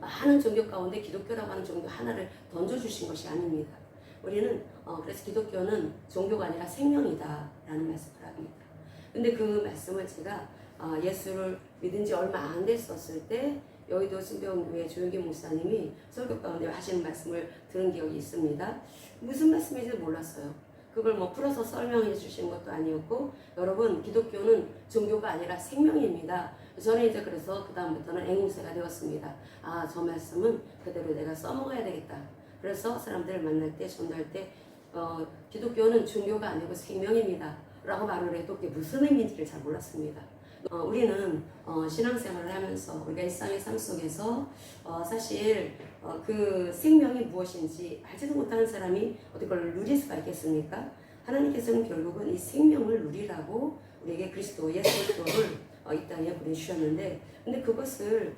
많은 종교 가운데 기독교라고 하는 종교 하나를 던져주신 것이 아닙니다. 우리는 그래서 기독교는 종교가 아니라 생명이다 라는 말씀을 합니다. 근데 그 말씀을 제가 예수를 믿은 지 얼마 안 됐었을 때 여의도 순병교회 조영기 목사님이 설교 가운데 하시는 말씀을 들은 기억이 있습니다. 무슨 말씀인지 몰랐어요. 그걸 풀어서 설명해 주시는 것도 아니었고, 여러분, 기독교는 종교가 아니라 생명입니다. 저는 이제 그래서 그 다음부터는 앵무새가 되었습니다. 저 말씀은 그대로 내가 써먹어야 되겠다. 그래서 사람들을 만날 때, 전도할 때 기독교는 종교가 아니고 생명입니다 라고 말을 해도 그게 무슨 의미인지를 잘 몰랐습니다. 우리는 신앙생활을 하면서 우리가 일상의 삶 속에서 사실 그 생명이 무엇인지 알지도 못하는 사람이 어떻게 그걸 누릴 수가 있겠습니까? 하나님께서는 결국은 이 생명을 누리라고 우리에게 그리스도 예수 그리스도를 이 땅에 보내주셨는데, 근데 그것을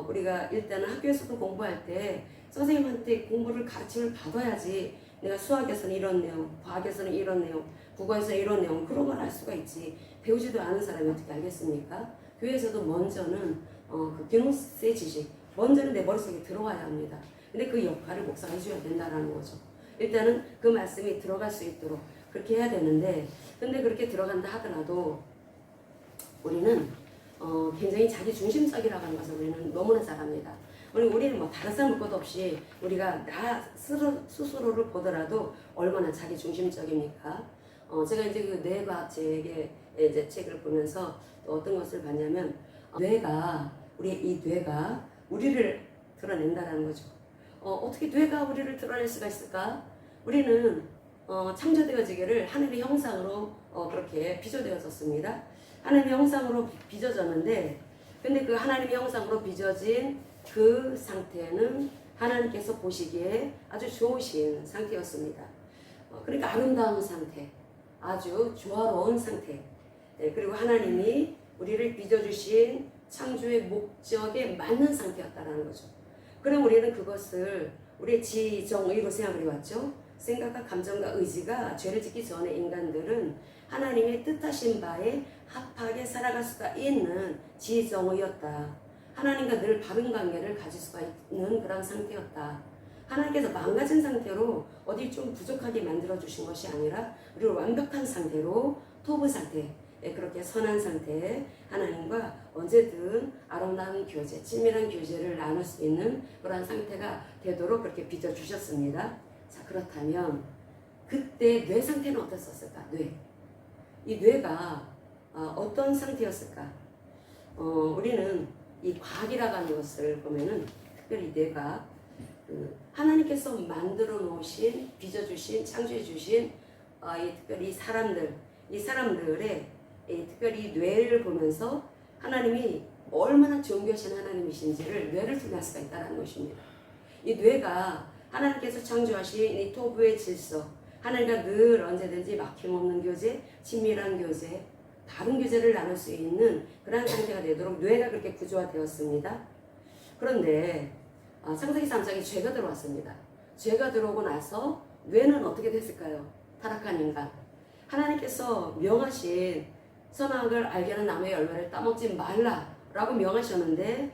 우리가 일단은 학교에서도 공부할 때 선생님한테 공부를 가르침을 받아야지 내가 수학에서는 이런 내용, 과학에서는 이런 내용, 국어에서는 이런 내용, 그런 걸 알 수가 있지. 배우지도 않은 사람이 어떻게 알겠습니까? 교회에서도 먼저는 그 기능세 지식, 먼저는 내 머릿속에 들어와야 합니다. 근데 그 역할을 목사가 해줘야 된다는 거죠. 일단은 그 말씀이 들어갈 수 있도록 그렇게 해야 되는데, 근데 그렇게 들어간다 하더라도 우리는 굉장히 자기 중심적이라고 하는 것을 우리는 너무나 잘 압니다. 우리는 다른 사람 볼 것 없이 우리가 나 스스로를 보더라도 얼마나 자기 중심적입니까? 제가 이제 그 뇌과학책의 이제 책을 보면서 어떤 것을 봤냐면, 우리의 이 뇌가 우리를 드러낸다라는 거죠. 어떻게 뇌가 우리를 드러낼 수가 있을까? 우리는 창조되어지기를 하늘의 형상으로 그렇게 빚어되어졌습니다. 하나님의 형상으로 빚어졌는데, 근데 그 하나님의 형상으로 빚어진 그 상태는 하나님께서 보시기에 아주 좋으신 상태였습니다. 그러니까 아름다운 상태, 아주 조화로운 상태. 그리고 하나님이 우리를 빚어주신 창조의 목적에 맞는 상태였다는 거죠. 그럼 우리는 그것을 우리의 지정의로 생각을 해왔죠. 생각과 감정과 의지가 죄를 짓기 전에 인간들은 하나님의 뜻하신 바에 합하게 살아갈 수가 있는 지정의였다. 하나님과 늘 바른 관계를 가질 수가 있는 그런 상태였다. 하나님께서 망가진 상태로 어디 좀 부족하게 만들어주신 것이 아니라 우리를 완벽한 상태로, 토부 상태, 그렇게 선한 상태에 하나님과 언제든 아름다운 교제, 친밀한 교제를 나눌 수 있는 그런 상태가 되도록 그렇게 빚어주셨습니다. 자, 그렇다면 그때 뇌 상태는 어땠었을까? 이 뇌가 어떤 상태였을까? 우리는 이 과학이라고 하는 것을 보면은 특별히 뇌가 하나님께서 만들어 놓으신, 빚어주신, 창조해 주신 특별히 이 사람들의 특별히 뇌를 보면서 하나님이 얼마나 존귀하신 하나님이신지를 뇌를 통해 알 수가 있다는 것입니다. 이 뇌가 하나님께서 창조하신 이 토부의 질서, 하나님과 늘 언제든지 막힘없는 교제, 친밀한 교제, 다른 교제를 나눌 수 있는 그런 상태가 되도록 뇌가 그렇게 구조화되었습니다. 그런데 창세기 3장에 죄가 들어왔습니다. 죄가 들어오고 나서 뇌는 어떻게 됐을까요? 타락한 인간. 하나님께서 명하신 선악을 알게 하는 나무의 열매를 따먹지 말라라고 명하셨는데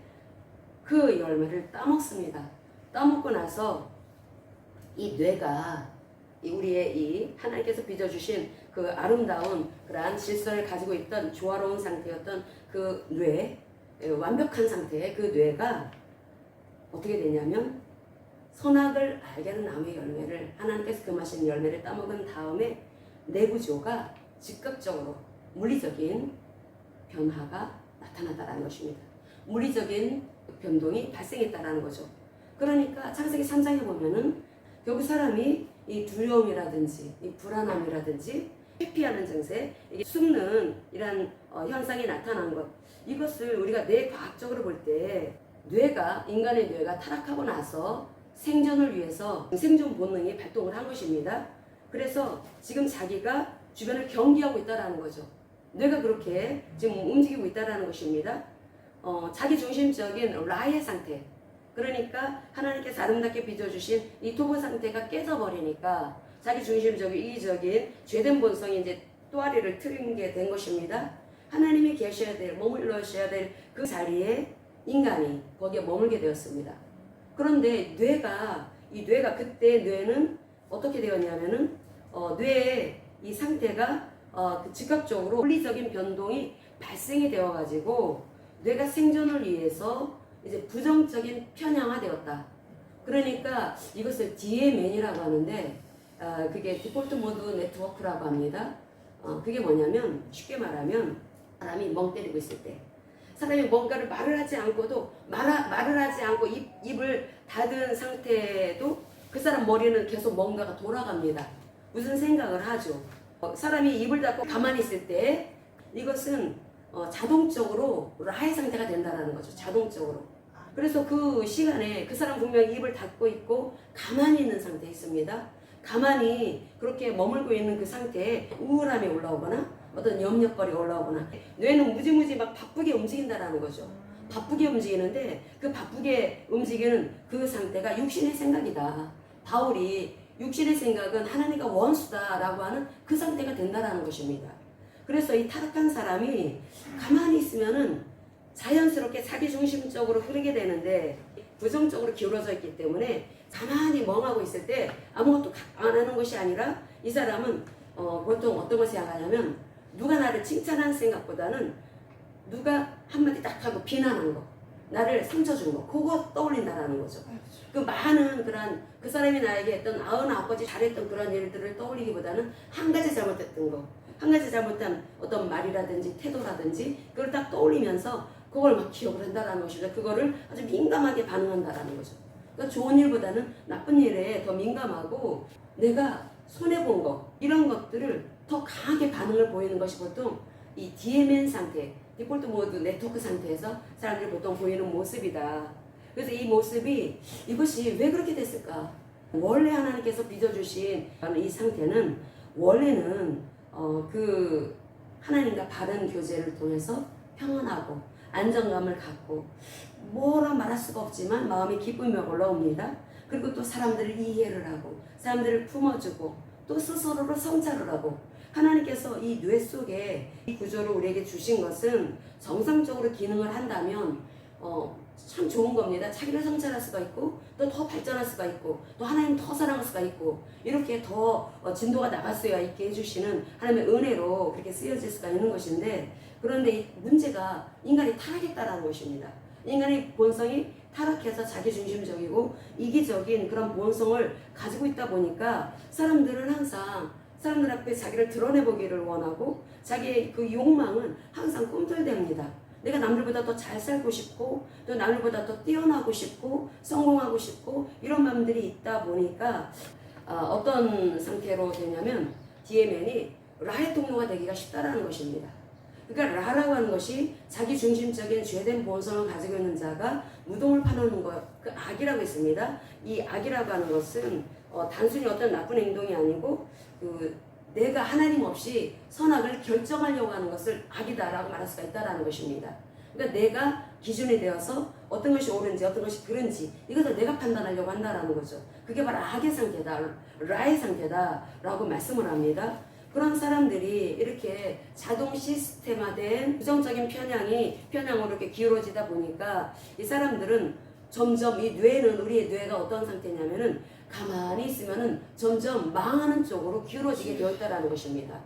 그 열매를 따먹습니다. 따먹고 나서 이 뇌가 우리의 이 하나님께서 빚어주신 그 아름다운 그러한 질서를 가지고 있던 조화로운 상태였던 그 뇌, 완벽한 상태의 그 뇌가 어떻게 되냐면 선악을 알게 하는 나무의 열매를, 하나님께서 금하신 열매를 따먹은 다음에 뇌 구조가 즉각적으로 물리적인 변화가 나타났다는 것입니다. 물리적인 변동이 발생했다는 거죠. 그러니까 창세기 3장에 보면은 결국 사람이 이 두려움이라든지 이 불안함이라든지 회피하는 증세, 이게 숨는 이런 현상이 나타난 것, 이것을 우리가 뇌과학적으로 볼 때 인간의 뇌가 타락하고 나서 생존을 위해서 생존 본능이 발동을 한 것입니다. 그래서 지금 자기가 주변을 경계하고 있다는 거죠. 뇌가 그렇게 지금 움직이고 있다는 것입니다. 자기 중심적인 라의 상태, 그러니까 하나님께서 아름답게 빚어주신 이 토부 상태가 깨져버리니까 자기 중심적인 이기적인 죄된 본성이 이제 또아리를 트게 된 것입니다. 하나님이 계셔야 될, 머물러셔야 될 그 자리에 인간이 거기에 머물게 되었습니다. 그런데 뇌가 그때 뇌는 어떻게 되었냐면은 뇌의 이 상태가 그 즉각적으로 물리적인 변동이 발생이 되어가지고 뇌가 생존을 위해서 이제 부정적인 편향화되었다. 그러니까 이것을 DMN이라고 하는데 그게 디폴트 모드 네트워크라고 합니다. 그게 뭐냐면 쉽게 말하면 사람이 멍 때리고 있을 때 사람이 뭔가를 말을 하지 않고도 말을 하지 않고 입을 닫은 상태도 그 사람 머리는 계속 뭔가가 돌아갑니다. 무슨 생각을 하죠. 사람이 입을 닫고 가만히 있을 때 이것은 자동적으로 라의 상태가 된다는 거죠. 자동적으로. 그래서 그 시간에 그 사람 분명히 입을 닫고 있고 가만히 있는 상태에 있습니다. 가만히 그렇게 머물고 있는 그 상태에 우울함이 올라오거나 어떤 염려거리가 올라오거나 뇌는 무지무지 막 바쁘게 움직인다라는 거죠. 바쁘게 움직이는데 그 바쁘게 움직이는 그 상태가 육신의 생각이다. 바울이 육신의 생각은 하나님과 원수다라고 하는 그 상태가 된다라는 것입니다. 그래서 이 타락한 사람이 가만히 있으면은 자연스럽게 자기중심적으로 흐르게 되는데 부정적으로 기울어져 있기 때문에 가만히 멍하고 있을 때 아무것도 안 하는 것이 아니라 이 사람은 보통 어떤 것을 생각하냐면 누가 나를 칭찬하는 생각보다는 누가 한마디 딱 하고 비난한 거, 나를 상처 준 거, 그거 떠올린다라는 거죠. 그 많은 그 사람이 나에게 했던 99가지 잘했던 그런 일들을 떠올리기보다는 한 가지 잘못했던 거, 한 가지 잘못한 어떤 말이라든지 태도라든지 그걸 딱 떠올리면서 그걸 막 기억을 한다라는 것이죠. 그거를 아주 민감하게 반응한다라는 거죠. 그러니까 좋은 일보다는 나쁜 일에 더 민감하고 내가 손해본 거 이런 것들을 더 강하게 반응을 보이는 것이 보통 이 DMN 상태, 디폴트 모드 네트워크 상태에서 사람들이 보통 보이는 모습이다. 그래서 이 모습이 이것이 왜 그렇게 됐을까? 원래 하나님께서 빚어주신 이 상태는 원래는 그 하나님과 바른 교제를 통해서 평안하고 안정감을 갖고 뭐라 말할 수가 없지만 마음이 기쁨이 올라옵니다. 그리고 또 사람들을 이해를 하고 사람들을 품어주고 또 스스로를 성찰을 하고 하나님께서 이 뇌 속에 이 구조를 우리에게 주신 것은 정상적으로 기능을 한다면 참 좋은 겁니다. 자기를 성찰할 수가 있고 또 더 발전할 수가 있고 또 하나님 더 사랑할 수가 있고 이렇게 더 진도가 나갈 수 있게 해주시는 하나님의 은혜로 그렇게 쓰여질 수가 있는 것인데 그런데 이 문제가 인간이 타락했다라는 것입니다. 인간의 본성이 타락해서 자기중심적이고 이기적인 그런 본성을 가지고 있다 보니까 사람들은 항상 사람들 앞에 자기를 드러내보기를 원하고 자기의 그 욕망은 항상 꿈틀댑니다. 내가 남들보다 더 잘 살고 싶고 또 남들보다 더 뛰어나고 싶고 성공하고 싶고 이런 마음들이 있다 보니까 어떤 상태로 되냐면 DMN이 라의 통로가 되기가 쉽다라는 것입니다. 그러니까 라라고 하는 것이 자기중심적인 죄된 본성을 가지고 있는 자가 무덤을 파놓는 것, 그 악이라고 있습니다. 이 악이라고 하는 것은 단순히 어떤 나쁜 행동이 아니고 내가 하나님 없이 선악을 결정하려고 하는 것을 악이다라고 말할 수가 있다라는 것입니다. 그러니까 내가 기준이 되어서 어떤 것이 옳은지 어떤 것이 그른지 이것을 내가 판단하려고 한다라는 거죠. 그게 바로 악의 상태다, 라의 상태다라고 말씀을 합니다. 그런 사람들이 이렇게 자동 시스템화된 부정적인 편향으로 이렇게 기울어지다 보니까 이 사람들은 점점 이 뇌는 우리의 뇌가 어떤 상태냐면은 가만히 있으면은 점점 망하는 쪽으로 기울어지게 되어 있다라는 것입니다.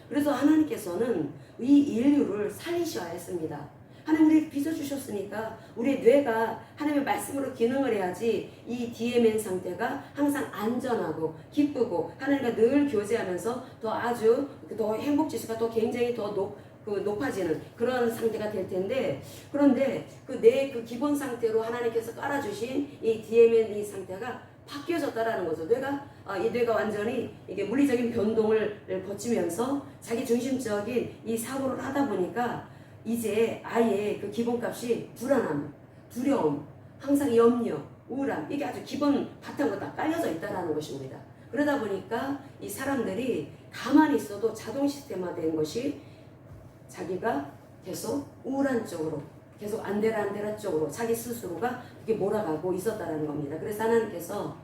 그래서 하나님께서는 이 인류를 살리셔야 했습니다. 하나님 우리를 빚어주셨으니까 우리의 뇌가 하나님의 말씀으로 기능을 해야지 이 DMN 상태가 항상 안전하고 기쁘고 하나님과 늘 교제하면서 더 행복지수가 더 굉장히 더 높아지는 그런 상태가 될 텐데 그런데 그 기본 상태로 하나님께서 깔아주신 이 DMN 이 상태가 바뀌어졌다라는 거죠. 이 뇌가 완전히 이게 물리적인 변동을 거치면서 자기 중심적인 이 사고를 하다 보니까 이제 아예 그 기본값이 불안함, 두려움, 항상 염려, 우울함 이게 아주 기본 바탕으로 다 깔려져 있다라는 것입니다. 그러다 보니까 이 사람들이 가만히 있어도 자동 시스템화된 것이 자기가 계속 우울한 쪽으로 계속 안되라 쪽으로 자기 스스로가 이렇게 몰아가고 있었다라는 겁니다. 그래서 하나님께서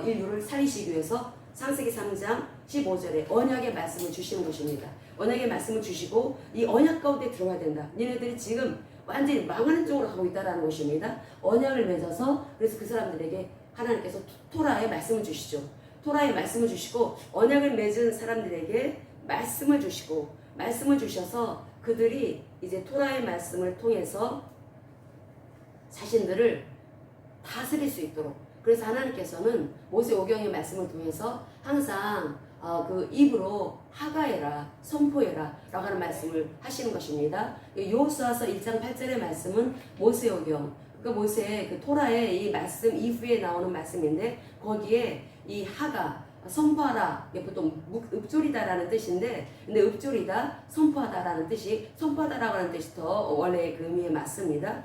인류를 살리시기 위해서 창세기 3장 15절에 언약의 말씀을 주시는 것입니다. 언약의 말씀을 주시고 이 언약 가운데 들어가야 된다. 니네들이 지금 완전히 망하는 쪽으로 가고 있다는 것입니다. 언약을 맺어서 그래서 그 사람들에게 하나님께서 토라의 말씀을 주시죠. 토라의 말씀을 주시고 언약을 맺은 사람들에게 말씀을 주셔서 그들이 이제 토라의 말씀을 통해서 자신들을 다스릴 수 있도록, 그래서 하나님께서는 모세오경의 말씀을 통해서 항상 그 입으로 하가해라, 선포해라 라고 하는 말씀을 하시는 것입니다. 여호수아서 1장 8절의 말씀은 모세오경, 그 모세의 그 토라의 이 말씀 이후에 나오는 말씀인데 거기에 이 하가 선포하라, 보통 읍조리다라는 뜻인데, 근데 읍조리다, 선포하다라는 뜻이, 선포하다라고 하는 뜻이 더 원래 그 의미에 맞습니다.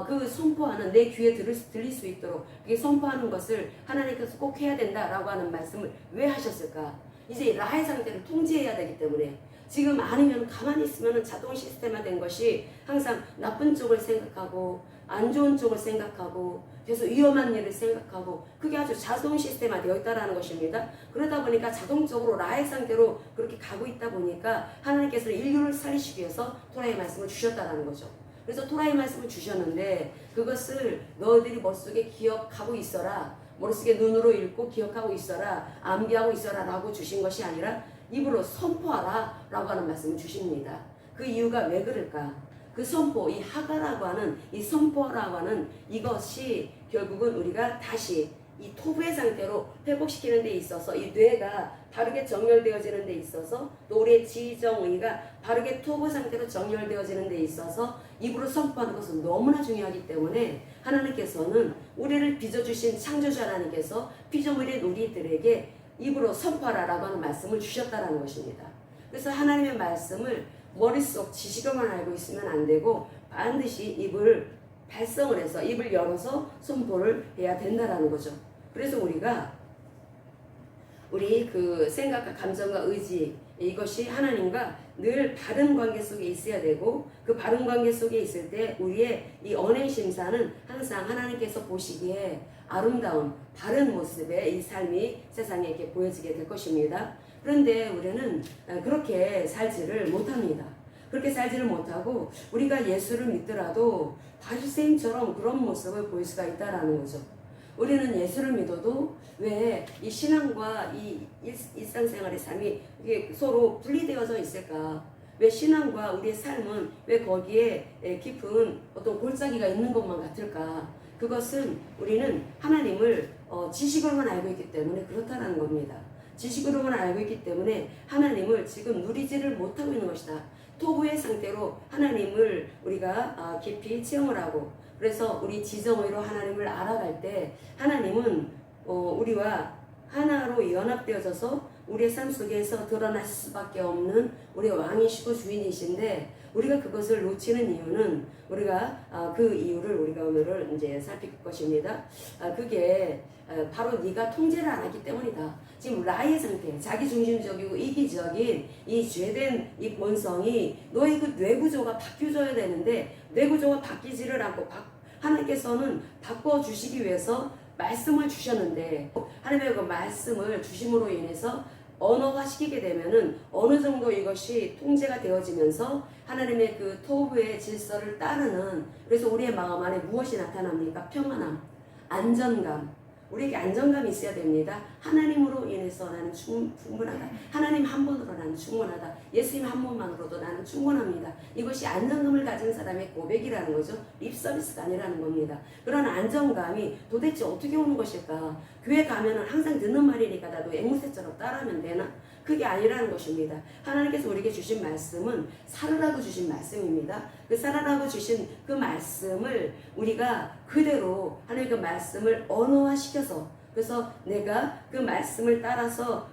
그 선포하는, 내 귀에 들릴 수 있도록 그게 선포하는 것을 하나님께서 꼭 해야 된다라고 하는 말씀을 왜 하셨을까? 이제 라의 상태를 통제해야 되기 때문에. 지금 아니면 가만히 있으면 자동 시스템화된 것이 항상 나쁜 쪽을 생각하고 안 좋은 쪽을 생각하고 계속 위험한 일을 생각하고 그게 아주 자동 시스템화 되어 있다는 것입니다. 그러다 보니까 자동적으로 라의 상태로 그렇게 가고 있다 보니까 하나님께서 인류를 살리시기 위해서 토라의 말씀을 주셨다는 거죠. 그래서 토라의 말씀을 주셨는데 그것을 너희들이 머릿속에 기억하고 있어라, 머릿속에 눈으로 읽고 기억하고 있어라, 암기하고 있어라 라고 주신 것이 아니라 입으로 선포하라 라고 하는 말씀을 주십니다. 그 이유가 왜 그럴까? 그 선포, 이 하가라고 하는, 이 선포라고 하는 이것이 결국은 우리가 다시 이 토부의 상태로 회복시키는 데 있어서, 이 뇌가 바르게 정렬되어지는 데 있어서, 또 우리의 지정의가 바르게 토부 상태로 정렬되어지는 데 있어서 입으로 선포하는 것은 너무나 중요하기 때문에 하나님께서는 우리를 빚어주신 창조주 하나님께서 피조물인 우리들에게 입으로 선포하라라고 하는 말씀을 주셨다라는 것입니다. 그래서 하나님의 말씀을 머릿속 지식으로만 알고 있으면 안 되고 반드시 입을 발성을 해서, 입을 열어서 선포를 해야 된다라는 거죠. 그래서 우리 그 생각과 감정과 의지, 이것이 하나님과 늘 바른 관계 속에 있어야 되고, 그 바른 관계 속에 있을 때 우리의 이 언행 심사는 항상 하나님께서 보시기에 아름다운 바른 모습의 이 삶이 세상에 이렇게 보여지게 될 것입니다. 그런데 우리는 그렇게 살지를 못합니다. 그렇게 살지를 못하고 우리가 예수를 믿더라도 바리새인처럼 그런 모습을 보일 수가 있다라는 거죠. 우리는 예수를 믿어도 왜 이 신앙과 이 일상생활의 삶이 이게 서로 분리되어져 있을까? 왜 신앙과 우리의 삶은 왜 거기에 깊은 어떤 골짜기가 있는 것만 같을까? 그것은 우리는 하나님을 지식으로만 알고 있기 때문에 그렇다는 겁니다. 지식으로만 알고 있기 때문에 하나님을 지금 누리지를 못하고 있는 것이다. 토부의 상태로 하나님을 우리가 깊이 체험을 하고, 그래서 우리 지정의로 하나님을 알아갈 때 하나님은 우리와 하나로 연합되어져서 우리의 삶 속에서 드러날 수밖에 없는 우리의 왕이시고 주인이신데, 우리가 그것을 놓치는 이유는 우리가 그 이유를 우리가 오늘을 이제 살필 것입니다. 그게 바로 네가 통제를 안 하기 때문이다. 지금 라의 상태, 자기중심적이고 이기적인 이 죄된 이 본성이 너의 그 뇌구조가 바뀌어져야 되는데 뇌구조가 바뀌지를 않고 하나님께서는 바꿔주시기 위해서 말씀을 주셨는데, 하나님의 그 말씀을 주심으로 인해서 언어화시키게 되면은 어느 정도 이것이 통제가 되어지면서 하나님의 그 토부의 질서를 따르는, 그래서 우리의 마음 안에 무엇이 나타납니까? 평안함, 안전감. 우리에게 안정감이 있어야 됩니다. 하나님으로 인해서 나는 충분하다. 하나님 한 분으로 나는 충분하다. 예수님 한 분만으로도 나는 충분합니다. 이것이 안정감을 가진 사람의 고백이라는 거죠. 립서비스가 아니라는 겁니다. 그런 안정감이 도대체 어떻게 오는 것일까? 교회 가면은 항상 듣는 말이니까 나도 앵무새처럼 따라하면 되나? 그게 아니라는 것입니다. 하나님께서 우리에게 주신 말씀은 살으라고 주신 말씀입니다. 그 살으라고 주신 그 말씀을 우리가 그대로 하나님의 그 말씀을 언어화시켜서, 그래서 내가 그 말씀을 따라서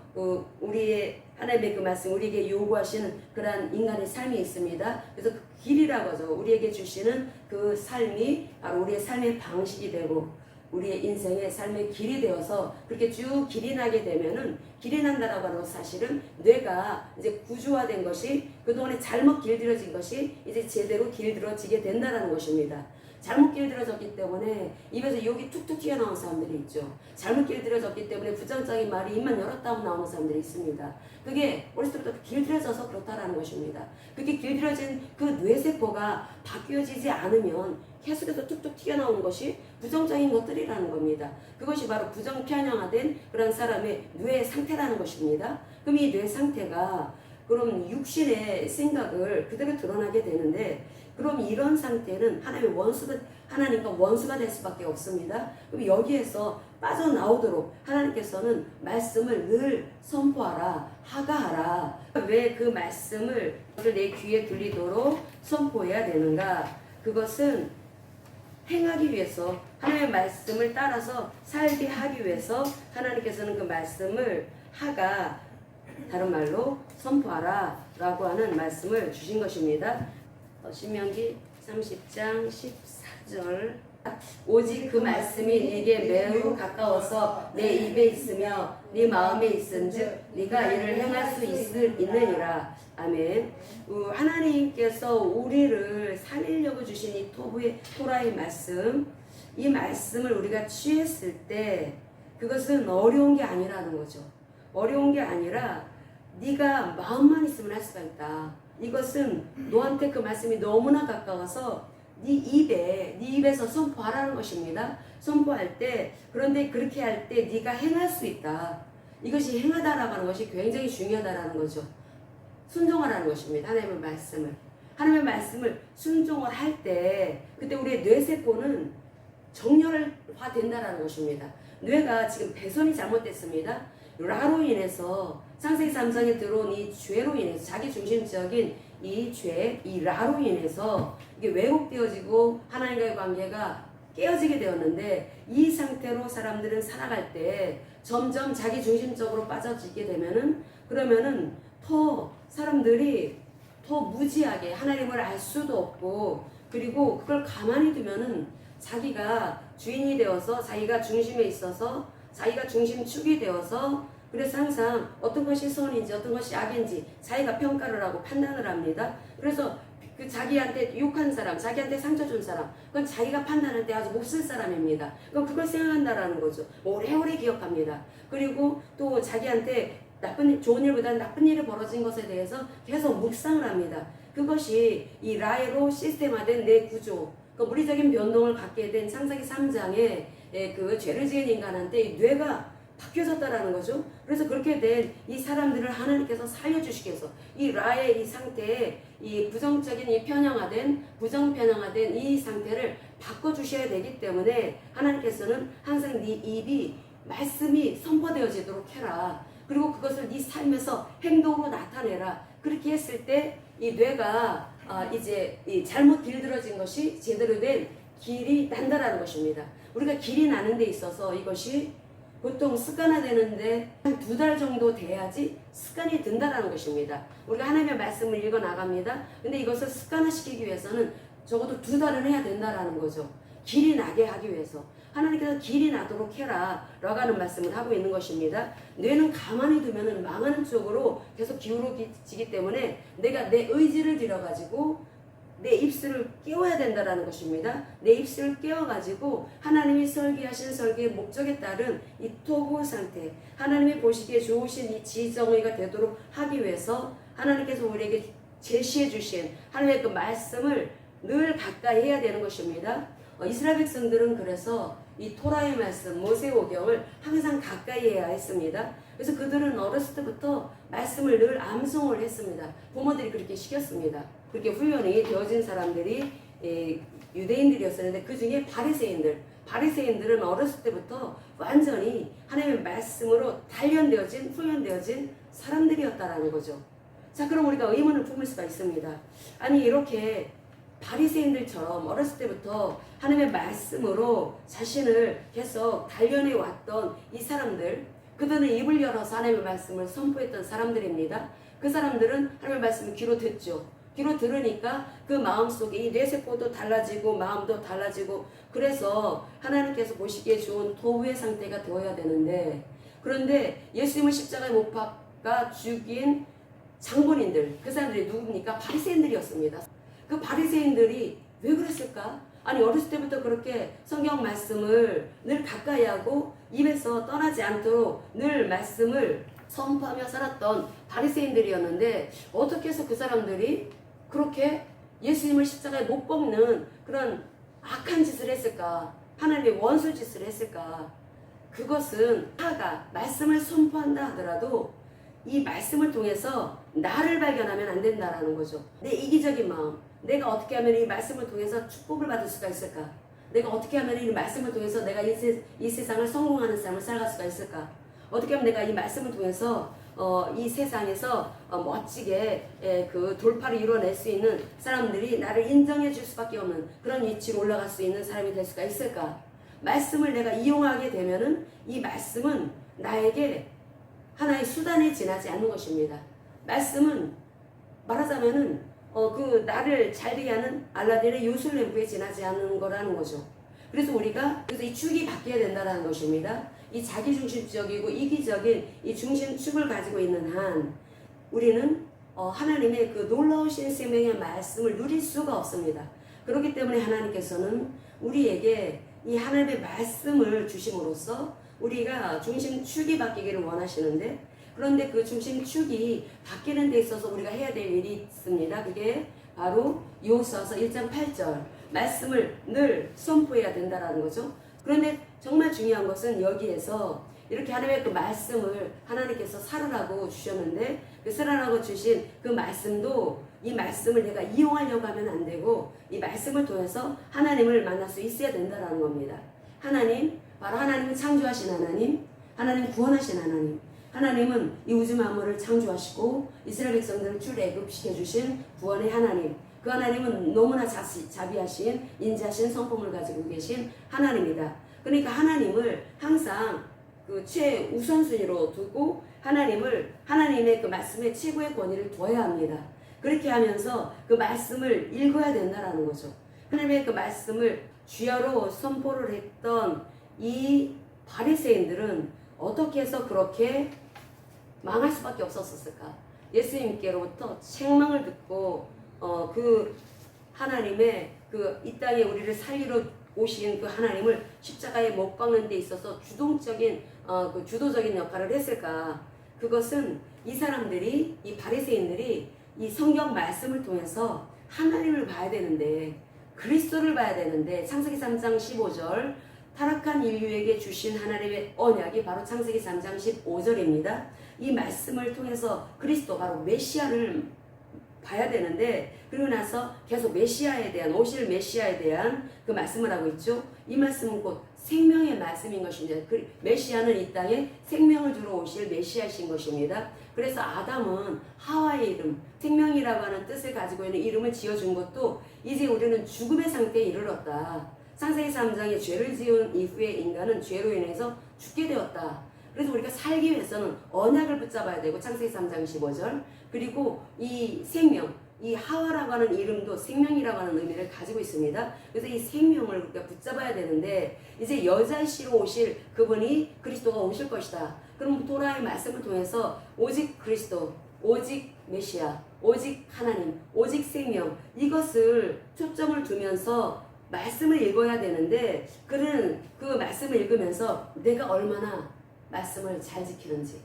우리의 하나님의 그 말씀, 우리에게 요구하시는 그러한 인간의 삶이 있습니다. 그래서 그 길이라고 하죠. 우리에게 주시는 그 삶이 바로 우리의 삶의 방식이 되고 우리의 인생의 삶의 길이 되어서 그렇게 쭉 길이 나게 되면은, 길이 난다라고 하는 것 사실은 뇌가 이제 구조화된 것이, 그동안에 잘못 길들여진 것이 이제 제대로 길들여지게 된다는 것입니다. 잘못 길들여졌기 때문에 입에서 욕이 툭툭 튀어나오는 사람들이 있죠. 잘못 길들여졌기 때문에 부정적인 말이 입만 열었다 하면 나오는 사람들이 있습니다. 그게 어렸을 때부터 길들여져서 그렇다라는 것입니다. 그렇게 길들여진 그 뇌세포가 바뀌어지지 않으면 계속해서 툭툭 튀어나오는 것이 부정적인 것들이라는 겁니다. 그것이 바로 부정편향화된 그런 사람의 뇌 상태라는 것입니다. 그럼 이 뇌 상태가 그럼 육신의 생각을 그대로 드러나게 되는데, 그럼 이런 상태는 하나님과 원수가 될 수밖에 없습니다. 그럼 여기에서 빠져나오도록 하나님께서는 말씀을 늘 선포하라, 하가하라. 왜 그 말씀을 내 귀에 들리도록 선포해야 되는가? 그것은 행하기 위해서, 하나님의 말씀을 따라서 살게 하기 위해서 하나님께서는 그 말씀을 하가, 다른 말로 선포하라 라고 하는 말씀을 주신 것입니다. 신명기 30장 14절, 오직 그 말씀이 네게 매우 가까워서 내 입에 있으며 네 마음에 있은즉 네가 이를 행할 수 있느니라. 아멘. 하나님께서 우리를 살리려고 주신 이 토라의 말씀, 이 말씀을 우리가 취했을 때 그것은 어려운 게 아니라는 거죠. 어려운 게 아니라 네가 마음만 있으면 할 수가 있다. 이것은 너한테 그 말씀이 너무나 가까워서 네 입에서 선포하라는 것입니다. 선포할 때, 그런데 그렇게 할 때 네가 행할 수 있다. 이것이 행하다라고 하는 것이 굉장히 중요하다라는 거죠. 순종하라는 것입니다. 하나님의 말씀을 순종을 할 때 그때 우리의 뇌세포는 정렬화 된다라는 것입니다. 뇌가 지금 배선이 잘못됐습니다. 라로 인해서 창세기 3장에 들어온 이 죄로 인해서, 자기중심적인 이 라로 인해서 이게 왜곡되어지고 하나님과의 관계가 깨어지게 되었는데, 이 상태로 사람들은 살아갈 때 점점 자기중심적으로 빠져지게 되면은, 그러면은 사람들이 더 무지하게 하나님을 알 수도 없고, 그리고 그걸 가만히 두면은 자기가 주인이 되어서, 자기가 중심에 있어서, 자기가 중심축이 되어서, 그래서 항상 어떤 것이 선인지 어떤 것이 악인지 자기가 평가를 하고 판단을 합니다. 그래서 그 자기한테 욕한 사람, 자기한테 상처 준 사람, 그건 자기가 판단할 때 아주 몹쓸 사람입니다. 그럼 그걸 생각한다라는 거죠. 오래오래 기억합니다. 그리고 또 자기한테 좋은 일보다는 나쁜 일이 벌어진 것에 대해서 계속 묵상을 합니다. 그것이 이 라이로 시스템화된 내 구조, 그 물리적인 변동을 갖게 된 창세기 3장의 그 죄를 지은 인간한테 이 뇌가 바뀌어졌다라는 거죠. 그래서 그렇게 된 이 사람들을 하나님께서 살려주시기 위해서 이 라의 이 상태에 이 부정적인 이 부정편향화된 이 상태를 바꿔주셔야 되기 때문에 하나님께서는 항상 네 입이 말씀이 선포되어지도록 해라. 그리고 그것을 네 삶에서 행동으로 나타내라. 그렇게 했을 때 이 뇌가 이제 이 잘못 길들여진 것이 제대로 된 길이 난다라는 것입니다. 우리가 길이 나는 데 있어서 이것이 보통 습관화되는데 한 2달 정도 돼야지 습관이 든다라는 것입니다. 우리가 하나님의 말씀을 읽어 나갑니다. 근데 이것을 습관화시키기 위해서는 적어도 2달은 해야 된다라는 거죠. 길이 나게 하기 위해서. 하나님께서 길이 나도록 해라 라고 하는 말씀을 하고 있는 것입니다. 뇌는 가만히 두면 망하는 쪽으로 계속 기울어지기 때문에 내가 내 의지를 들여가지고 내 입술을 깨워야 된다라는 것입니다. 내 입술을 깨워가지고 하나님이 설계하신 설계의 목적에 따른 이 토고 상태, 하나님이 보시기에 좋으신 이 지정의가 되도록 하기 위해서 하나님께서 우리에게 제시해 주신 하나님의 그 말씀을 늘 가까이 해야 되는 것입니다. 이스라엘 백성들은 그래서 이 토라의 말씀, 모세오경을 항상 가까이 해야 했습니다. 그래서 그들은 어렸을 때부터 말씀을 늘 암송을 했습니다. 부모들이 그렇게 시켰습니다. 그렇게 훈련이 되어진 사람들이 유대인들이었었는데, 그 중에 바리새인들은 어렸을 때부터 완전히 하나님의 말씀으로 훈련되어진 사람들이었다라는 거죠. 자, 그럼 우리가 의문을 품을 수가 있습니다. 아니, 이렇게 바리새인들처럼 어렸을 때부터 하나님의 말씀으로 자신을 계속 단련해 왔던 이 사람들, 그들은 입을 열어서 하나님의 말씀을 선포했던 사람들입니다. 그 사람들은 하나님의 말씀을 귀로 듣죠. 귀로 들으니까 그 마음속에 이 뇌세포도 달라지고 마음도 달라지고, 그래서 하나님께서 보시기에 좋은 도우의 상태가 되어야 되는데, 그런데 예수님을 십자가에 못 박아 죽인 장본인들, 그 사람들이 누굽니까? 바리새인들이었습니다. 그 바리새인들이 왜 그랬을까? 아니 어렸을 때부터 그렇게 성경 말씀을 늘 가까이 하고 입에서 떠나지 않도록 늘 말씀을 선포하며 살았던 바리새인들이었는데 어떻게 해서 그 사람들이 그렇게 예수님을 십자가에 못 박는 그런 악한 짓을 했을까? 하나님의 원수 짓을 했을까? 그것은 하가 말씀을 선포한다 하더라도 이 말씀을 통해서 나를 발견하면 안 된다라는 거죠. 내 이기적인 마음, 내가 어떻게 하면 이 말씀을 통해서 축복을 받을 수가 있을까? 내가 어떻게 하면 이 말씀을 통해서 내가 이 세상을 성공하는 삶을 살아갈 수가 있을까? 어떻게 하면 내가 이 말씀을 통해서 이 세상에서 멋지게 그 돌파를 이뤄낼 수 있는 사람들이 나를 인정해 줄 수밖에 없는 그런 위치로 올라갈 수 있는 사람이 될 수가 있을까? 말씀을 내가 이용하게 되면은 이 말씀은 나에게 하나의 수단에 지나지 않는 것입니다. 말씀은 말하자면은 그 나를 잘되게 하는 알라딘의 요술램프에 지나지 않는 거라는 거죠. 그래서 우리가 그래서 이 축이 바뀌어야 된다는 것입니다. 이 자기중심적이고 이기적인 이 중심축을 가지고 있는 한 우리는 하나님의 그 놀라우신 생명의 말씀을 누릴 수가 없습니다. 그렇기 때문에 하나님께서는 우리에게 이 하나님의 말씀을 주심으로써 우리가 중심축이 바뀌기를 원하시는데 그런데 그 중심축이 바뀌는 데 있어서 우리가 해야 될 일이 있습니다. 그게 바로 요소서 1장 8절 말씀을 늘 선포해야 된다라는 거죠. 그런데 정말 중요한 것은 여기에서 이렇게 하나님의 그 말씀을 하나님께서 살으라고 주셨는데 그 살으라고 주신 그 말씀도 이 말씀을 내가 이용하려고 하면 안 되고 이 말씀을 통해서 하나님을 만날 수 있어야 된다라는 겁니다. 하나님, 바로 하나님은 창조하신 하나님, 하나님 구원하신 하나님, 하나님은 이 우주 만물을 창조하시고 이스라엘 백성들을 출애굽시켜 주신 구원의 하나님, 그 하나님은 너무나 자비하신 인자하신 성품을 가지고 계신 하나님이다. 그러니까 하나님을 항상 그 최우선순위로 두고 하나님의 그 말씀에 최고의 권위를 둬야 합니다. 그렇게 하면서 그 말씀을 읽어야 된다라는 거죠. 하나님의 그 말씀을 주야로 선포를 했던 이 바리새인들은 어떻게 해서 그렇게 망할 수밖에 없었을까? 예수님께로부터 책망을 듣고 그 하나님의 그 이 땅에 우리를 살리러 오신 그 하나님을 십자가에 못 박는 데 있어서 그 주도적인 역할을 했을까? 그것은 이 사람들이 이 바리새인들이 이 성경 말씀을 통해서 하나님을 봐야 되는데 그리스도를 봐야 되는데 창세기 3장 15절 타락한 인류에게 주신 하나님의 언약이 바로 창세기 3장 15절입니다. 이 말씀을 통해서 그리스도 바로 메시아를 봐야 되는데 그리고 나서 계속 오실 메시아에 대한 그 말씀을 하고 있죠. 이 말씀은 곧 생명의 말씀인 것입니다. 그 메시아는 이 땅에 생명을 주러 오실 메시아이신 것입니다. 그래서 아담은 하와의 이름, 생명이라고 하는 뜻을 가지고 있는 이름을 지어준 것도 이제 우리는 죽음의 상태에 이르렀다. 창세기 3장에 죄를 지은 이후에 인간은 죄로 인해서 죽게 되었다. 그래서 우리가 살기 위해서는 언약을 붙잡아야 되고 창세기 3장 15절 그리고 이 생명 이 하와라고 하는 이름도 생명이라고 하는 의미를 가지고 있습니다. 그래서 이 생명을 우리가 붙잡아야 되는데 이제 여자시로 오실 그분이 그리스도가 오실 것이다. 그럼 도라의 말씀을 통해서 오직 그리스도, 오직 메시아, 오직 하나님, 오직 생명 이것을 초점을 두면서 말씀을 읽어야 되는데 그는 그 말씀을 읽으면서 내가 얼마나 말씀을 잘 지키는지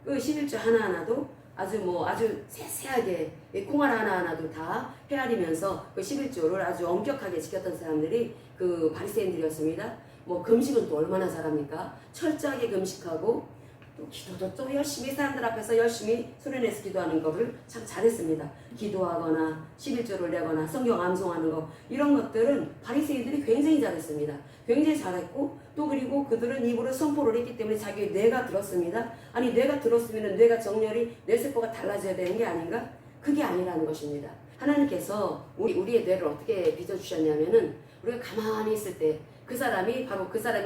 그 11조 하나하나도 아주 세세하게 콩알 하나하나도 다 헤아리면서 그 11조를 아주 엄격하게 지켰던 사람들이 그 바리새인들이었습니다. 금식은 또 얼마나 잘합니까? 철저하게 금식하고 또 기도도 또 열심히 사람들 앞에서 열심히 소리내서 기도하는 거를 참 잘했습니다. 기도하거나 11조를 내거나 성경 암송하는 거 이런 것들은 바리새인들이 굉장히 잘했습니다. 굉장히 잘했고 또 그리고 그들은 입으로 선포를 했기 때문에 자기 뇌가 들었습니다. 아니 뇌가 들었으면 뇌가 정렬이 뇌세포가 달라져야 되는 게 아닌가? 그게 아니라는 것입니다. 하나님께서 우리의 뇌를 어떻게 빚어주셨냐면은 우리가 가만히 있을 때 그 사람이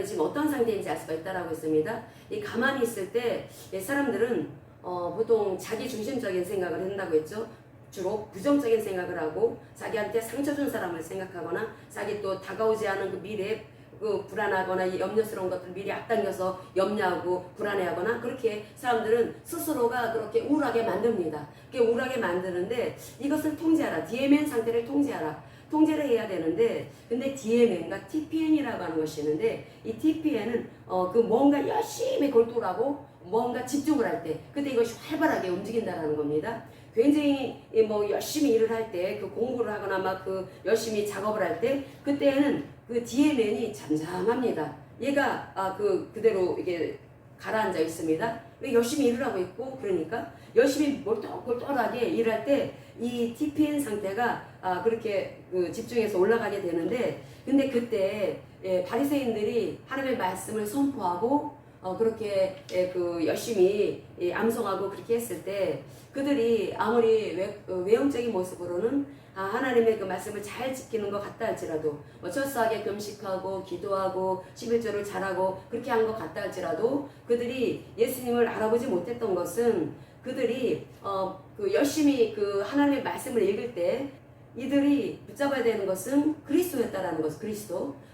지금 어떤 상태인지 알 수가 있다라고 했습니다. 이 가만히 있을 때 사람들은 보통 자기 중심적인 생각을 한다고 했죠. 주로 부정적인 생각을 하고 자기한테 상처 준 사람을 생각하거나 자기 또 다가오지 않은 그 미래에 그 불안하거나 염려스러운 것들 미리 앞당겨서 염려하고 불안해하거나 그렇게 사람들은 스스로가 그렇게 우울하게 만듭니다. 그렇게 우울하게 만드는데 이것을 통제하라. DMN 상태를 통제하라. 통제를 해야 되는데, 근데 DMN과 TPN이라고 하는 것이 있는데, 이 TPN은 그 뭔가 열심히 골똘하고 뭔가 집중을 할 때, 그때 이것이 활발하게 움직인다라는 겁니다. 굉장히 뭐 열심히 일을 할 때, 그 공부를 하거나 막 그 열심히 작업을 할 때, 그때는 그 DMN이 잠잠합니다. 얘가 그대로 이게 가라앉아 있습니다. 왜 열심히 일을 하고 있고, 그러니까 열심히 몰똘몰똘하게 일할 때 이 TPN 상태가 그렇게 그 집중해서 올라가게 되는데, 근데 그때 바리새인들이 하나님의 말씀을 선포하고 그렇게 그 열심히 암송하고 그렇게 했을 때, 그들이 아무리 외형적인 모습으로는 하나님의 그 말씀을 잘 지키는 것 같다 할지라도, 철저하게 금식하고 기도하고 11조를 잘하고 그렇게 한 것 같다 할지라도, 그들이 예수님을 알아보지 못했던 것은, 그들이 그 열심히 그 하나님의 말씀을 읽을 때 이들이 붙잡아야 되는 것은 그리스도였다라는 것.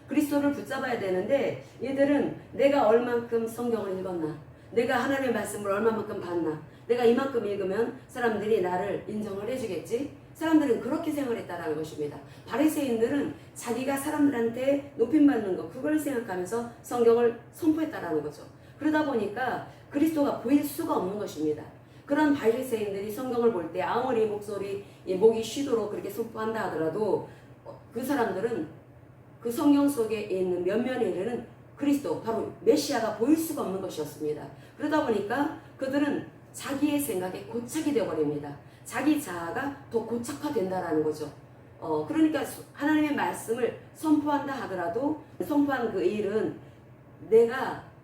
그리스도를 붙잡아야 되는데, 얘들은 내가 얼만큼 성경을 읽었나, 내가 하나님의 말씀을 얼마만큼 봤나, 내가 이만큼 읽으면 사람들이 나를 인정을 해주겠지, 사람들은 그렇게 생각했다라는 것입니다. 바리새인들은 자기가 사람들한테 높임받는 것, 그걸 생각하면서 성경을 선포했다라는 거죠. 그러다 보니까 그리스도가 보일 수가 없는 것입니다. 그런 바리새인들이 성경을 볼 때 아무리 목이 쉬도록 그렇게 선포한다 하더라도, 그 사람들은 그 성경 속에 있는 면면에 이르는 그리스도, 바로 메시아가 보일 수가 없는 것이었습니다. 그러다 보니까 그들은 자기의 생각에 고착이 되어버립니다. 자기 자아가 더 고착화된다라는 거죠. 그러니까 하나님의 말씀을 선포한다 하더라도, 선포한 그 일은 내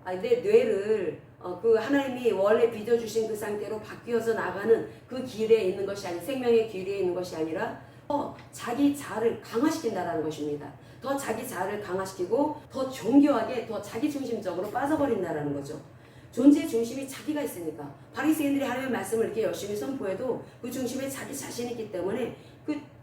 뇌를 그 하나님이 원래 빚어주신 그 상태로 바뀌어서 나가는 그 길에 있는 것이 아니, 생명의 길에 있는 것이 아니라 더 자기 자아를 강화시킨다라는 것입니다. 더 자기 자아를 강화시키고 더 정교하게, 더 자기 중심적으로 빠져버린다라는 거죠. 존재 중심이 자기가 있으니까, 바리새인들이 하나님의 말씀을 이렇게 열심히 선포해도 그 중심에 자기 자신이 있기 때문에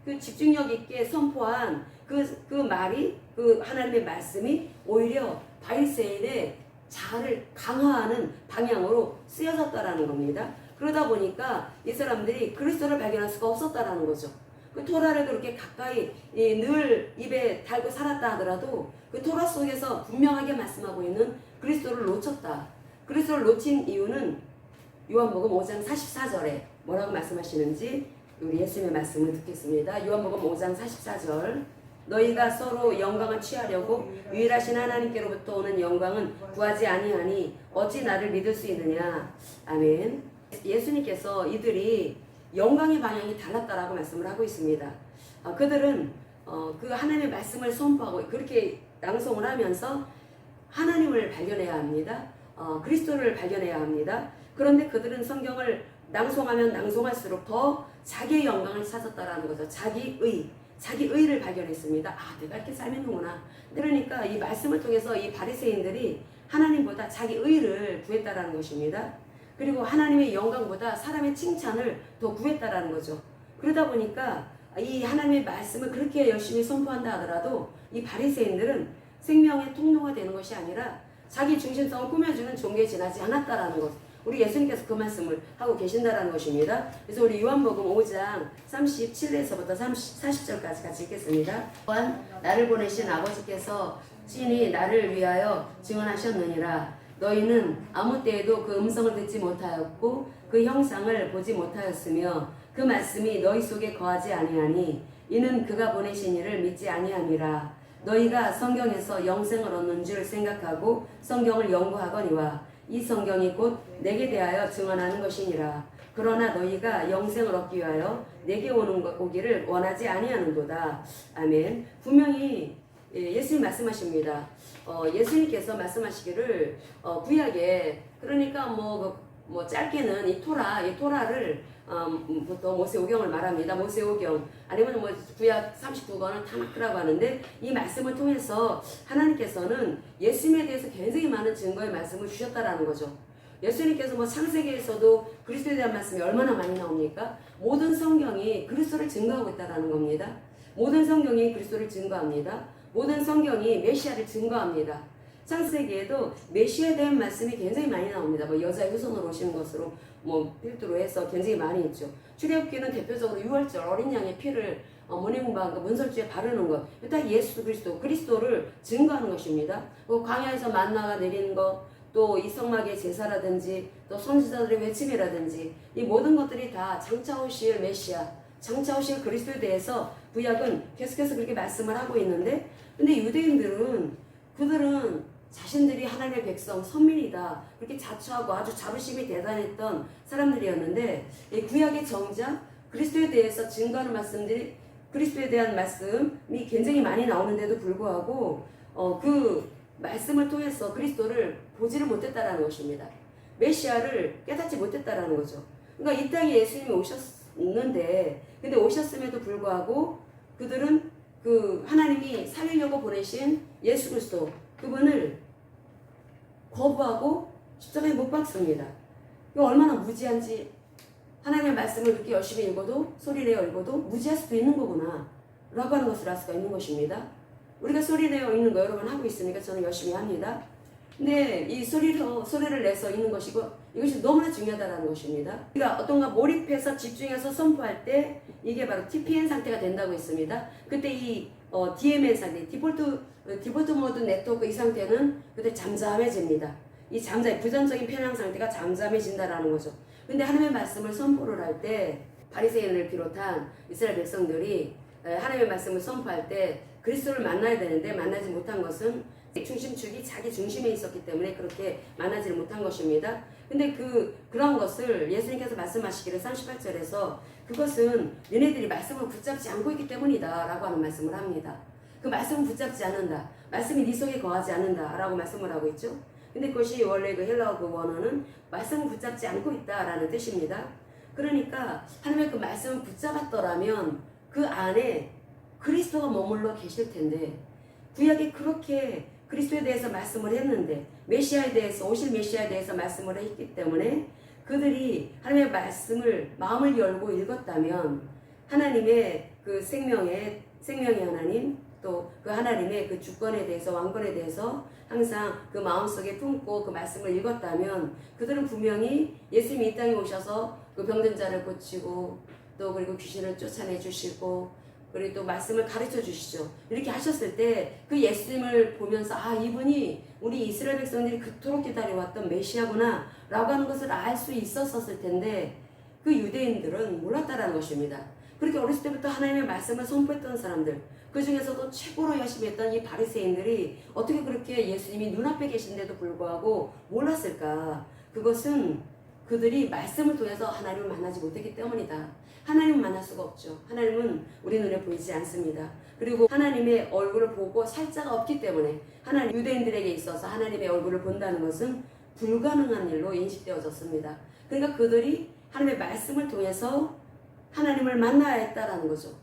그 집중력 있게 선포한 그 말이, 그 하나님의 말씀이 오히려 바리새인의 자아를 강화하는 방향으로 쓰여졌다라는 겁니다. 그러다 보니까 이 사람들이 그리스도를 발견할 수가 없었다라는 거죠. 그 토라를 그렇게 가까이 늘 입에 달고 살았다 하더라도, 그 토라 속에서 분명하게 말씀하고 있는 그리스도를 놓쳤다. 그리스도를 놓친 이유는 요한복음 5장 44절에 뭐라고 말씀하시는지 우리 예수님의 말씀을 듣겠습니다. 요한복음 5장 44절. 너희가 서로 영광을 취하려고 유일하신 하나님께로부터 오는 영광은 구하지 아니하니 어찌 나를 믿을 수 있느냐. 아멘. 예수님께서 이들이 영광의 방향이 달랐다라고 말씀을 하고 있습니다. 그들은 그 하나님의 말씀을 선포하고 그렇게 낭송을 하면서 하나님을 발견해야 합니다. 그리스도를 발견해야 합니다. 그런데 그들은 성경을 낭송하면 낭송할수록 더 자기의 영광을 찾았다라는 거죠. 자기의를 발견했습니다. 내가 이렇게 살면는구나. 그러니까 이 말씀을 통해서 이 바리새인들이 하나님보다 자기의를 구했다라는 것입니다. 그리고 하나님의 영광보다 사람의 칭찬을 더 구했다라는 거죠. 그러다 보니까 이 하나님의 말씀을 그렇게 열심히 선포한다 하더라도 이 바리새인들은 생명의 통로가 되는 것이 아니라 자기 중심성을 꾸며주는 종교에 지나지 않았다라는 것. 우리 예수님께서 그 말씀을 하고 계신다라는 것입니다. 그래서 우리 요한복음 5장 37에서부터 40절까지 같이 읽겠습니다. 또한 나를 보내신 아버지께서 친히 나를 위하여 증언하셨느니라. 너희는 아무 때에도 그 음성을 듣지 못하였고 그 형상을 보지 못하였으며 그 말씀이 너희 속에 거하지 아니하니 이는 그가 보내신 이를 믿지 아니함이라. 너희가 성경에서 영생을 얻는 줄 생각하고 성경을 연구하거니와 이 성경이 곧 내게 대하여 증언하는 것이니라. 그러나 너희가 영생을 얻기 위하여 내게 오기를 원하지 아니하는도다. 아멘. 분명히 예수님 말씀하십니다. 예수님께서 말씀하시기를 구약에, 그러니까 뭐 짧게는 이 토라를 보통 모세오경을 말합니다. 모세오경 아니면 뭐 구약 39권을 타나크라고 하는데, 이 말씀을 통해서 하나님께서는 예수님에 대해서 굉장히 많은 증거의 말씀을 주셨다라는 거죠. 예수님께서 뭐 창세기에서도 그리스도에 대한 말씀이 얼마나 많이 나옵니까? 모든 성경이 그리스도를 증거하고 있다라는 겁니다. 모든 성경이 그리스도를 증거합니다. 모든 성경이 메시아를 증거합니다. 창세기에도 메시아에 대한 말씀이 굉장히 많이 나옵니다. 뭐 여자의 후손으로 오시는 것으로 뭐 필두로 해서 굉장히 많이 있죠. 출애굽기는 대표적으로 6월절 어린 양의 피를 모닝바 문설주에 바르는 것, 다 예수 그리스도를 증거하는 것입니다. 광야에서 만나가 내리는 것, 또 이성막의 제사라든지 또 선지자들의 외침이라든지 이 모든 것들이 다 장차 오실 메시아, 장차 오실 그리스도에 대해서 구약은 계속해서 그렇게 말씀을 하고 있는데, 근데 유대인들은 그들은 자신들이 하나님의 백성, 선민이다 그렇게 자처하고 아주 자부심이 대단했던 사람들이었는데, 이 구약의 정작 그리스도에 대해서 증거하는 말씀들이, 그리스도에 대한 말씀이 굉장히 많이 나오는데도 불구하고 그 말씀을 통해서 그리스도를 보지를 못했다라는 것입니다. 메시아를 깨닫지 못했다라는 거죠. 그러니까 이 땅에 예수님이 오셨는데, 근데 오셨음에도 불구하고 그들은 그 하나님이 살리려고 보내신 예수 그리스도, 그분을 거부하고 십자가에 못 박습니다. 이거 얼마나 무지한지, 하나님의 말씀을 그렇게 열심히 읽어도, 소리내어 읽어도 무지할 수도 있는 거구나 라고 하는 것을 알 수가 있는 것입니다. 우리가 소리내어 읽는 거 여러분 하고 있으니까 저는 열심히 합니다. 근데 이 소리를 내서 읽는 것이고, 이것이 너무나 중요하다는 것입니다. 우리가 어떤가 몰입해서 집중해서 선포할 때 이게 바로 TPN 상태가 된다고 했습니다. 그때 이 DMN 상태, 디폴트 모드 네트워크 이 상태는 그때 잠잠해집니다. 이 부전적인 편향 상태가 잠잠해진다라는 거죠. 근데 하나님의 말씀을 선포를 할 때 바리새인을 비롯한 이스라엘 백성들이 하나님의 말씀을 선포할 때 그리스도를 만나야 되는데 만나지 못한 것은 중심축이 자기 중심에 있었기 때문에 그렇게 만나지를 못한 것입니다. 근데 그런 것을 예수님께서 말씀하시기를 38절에서 그것은 너네들이 말씀을 붙잡지 않고 있기 때문이다 라고 하는 말씀을 합니다. 그 말씀을 붙잡지 않는다, 말씀이 네 속에 거하지 않는다 라고 말씀을 하고 있죠. 근데 그것이 원래 그 헬라어 그 원어는 말씀을 붙잡지 않고 있다라는 뜻입니다. 그러니까 하나님의 그 말씀을 붙잡았더라면 그 안에 그리스도가 머물러 계실 텐데, 구약이 그렇게 그리스도에 대해서 말씀을 했는데, 메시아에 대해서, 오실 메시아에 대해서 말씀을 했기 때문에 그들이 하나님의 말씀을 마음을 열고 읽었다면 하나님의 그 생명의 하나님, 또 그 하나님의 그 주권에 대해서, 왕권에 대해서 항상 그 마음속에 품고 그 말씀을 읽었다면 그들은 분명히 예수님이 이 땅에 오셔서 그 병든 자를 고치고, 또 그리고 귀신을 쫓아내 주시고, 그리고 또 말씀을 가르쳐 주시죠. 이렇게 하셨을 때 그 예수님을 보면서 아, 이분이 우리 이스라엘 백성들이 그토록 기다려왔던 메시아구나 라고 하는 것을 알 수 있었을 텐데, 그 유대인들은 몰랐다라는 것입니다. 그렇게 어렸을 때부터 하나님의 말씀을 선포했던 사람들, 그 중에서도 최고로 열심히 했던 이 바리새인들이 어떻게 그렇게 예수님이 눈앞에 계신데도 불구하고 몰랐을까? 그것은 그들이 말씀을 통해서 하나님을 만나지 못했기 때문이다. 하나님을 만날 수가 없죠. 하나님은 우리 눈에 보이지 않습니다. 그리고 하나님의 얼굴을 보고 살자가 없기 때문에 유대인들에게 있어서 하나님의 얼굴을 본다는 것은 불가능한 일로 인식되어졌습니다. 그러니까 그들이 하나님의 말씀을 통해서 하나님을 만나야 했다라는 거죠.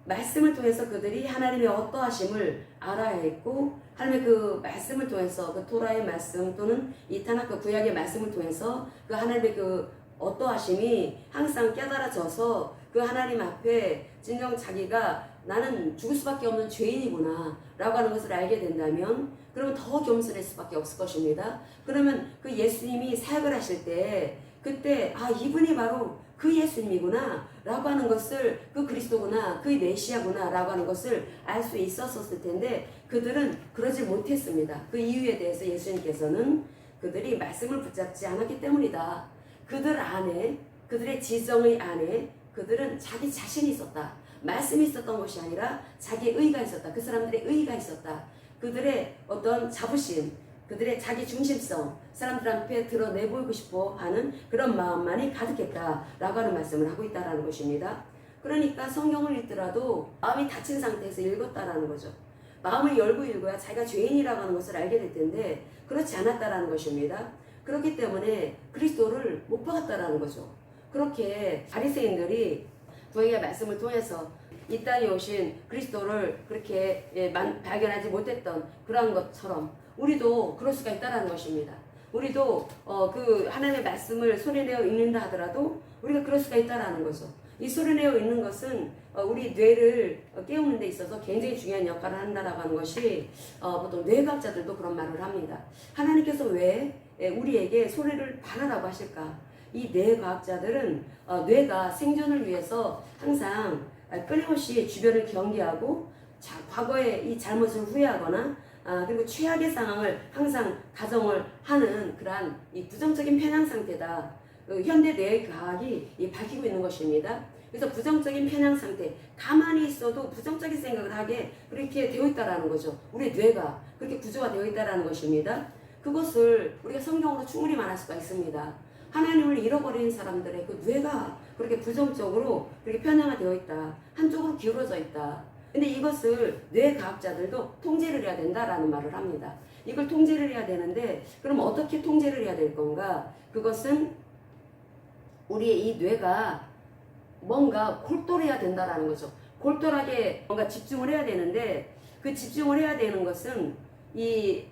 말씀을 통해서 그들이 하나님의 어떠하심을 알아야 했고, 하나님의 그 말씀을 통해서 그 토라의 말씀 또는 이 타낙 그 구약의 말씀을 통해서 그 하나님의 그 어떠하심이 항상 깨달아져서 그 하나님 앞에 진정 자기가 나는 죽을 수밖에 없는 죄인이구나 라고 하는 것을 알게 된다면, 그러면 더 겸손할 수밖에 없을 것입니다. 그러면 그 예수님이 사역을 하실 때 그때 아, 이분이 바로 그 예수님이구나 라고 하는 것을, 그 그리스도구나, 그 메시아구나 라고 하는 것을 알 수 있었을 텐데 그들은 그러지 못했습니다. 그 이유에 대해서 예수님께서는 그들이 말씀을 붙잡지 않았기 때문이다. 그들 안에, 그들의 지정의 안에 그들은 자기 자신이 있었다. 말씀이 있었던 것이 아니라 자기의 의가 있었다. 그 사람들의 의가 있었다. 그들의 어떤 자부심, 그들의 자기 중심성, 사람들 앞에 드러내보이고 싶어 하는 그런 마음만이 가득했다라고 하는 말씀을 하고 있다는 것입니다. 그러니까 성경을 읽더라도 마음이 닫힌 상태에서 읽었다라는 거죠. 마음을 열고 읽어야 자기가 죄인이라고 하는 것을 알게 될 텐데 그렇지 않았다라는 것입니다. 그렇기 때문에 그리스도를 못 박았다라는 거죠. 그렇게 바리새인들이 구약의 말씀을 통해서 이 땅에 오신 그리스도를 그렇게 발견하지 못했던 그런 것처럼 우리도 그럴 수가 있다는 것입니다. 우리도 그 하나님의 말씀을 소리내어 읽는다 하더라도 우리가 그럴 수가 있다는 거죠. 이 소리내어 읽는 것은 우리 뇌를 깨우는 데 있어서 굉장히 중요한 역할을 한다라고 하는 것이 보통 뇌과학자들도 그런 말을 합니다. 하나님께서 왜 우리에게 소리를 발하라고 하실까? 이 뇌과학자들은 뇌가 생존을 위해서 항상 끊임없이 주변을 경계하고 과거의 이 잘못을 후회하거나 그리고 최악의 상황을 항상 가정을 하는 그러한 이 부정적인 편향 상태다. 현대 뇌과학이 밝히고 있는 것입니다. 그래서 부정적인 편향 상태, 가만히 있어도 부정적인 생각을 하게 그렇게 되어 있다라는 거죠. 우리 뇌가 그렇게 구조가 되어 있다라는 것입니다. 그것을 우리가 성경으로 충분히 말할 수가 있습니다. 하나님을 잃어버린 사람들의 그 뇌가 그렇게 부정적으로 그렇게 편향화되어 있다. 한쪽으로 기울어져 있다. 근데 이것을 뇌과학자들도 통제를 해야 된다라는 말을 합니다. 이걸 통제를 해야 되는데 그럼 어떻게 통제를 해야 될 건가? 그것은 우리의 이 뇌가 뭔가 골똘해야 된다라는 거죠. 골똘하게 뭔가 집중을 해야 되는데 그 집중을 해야 되는 것은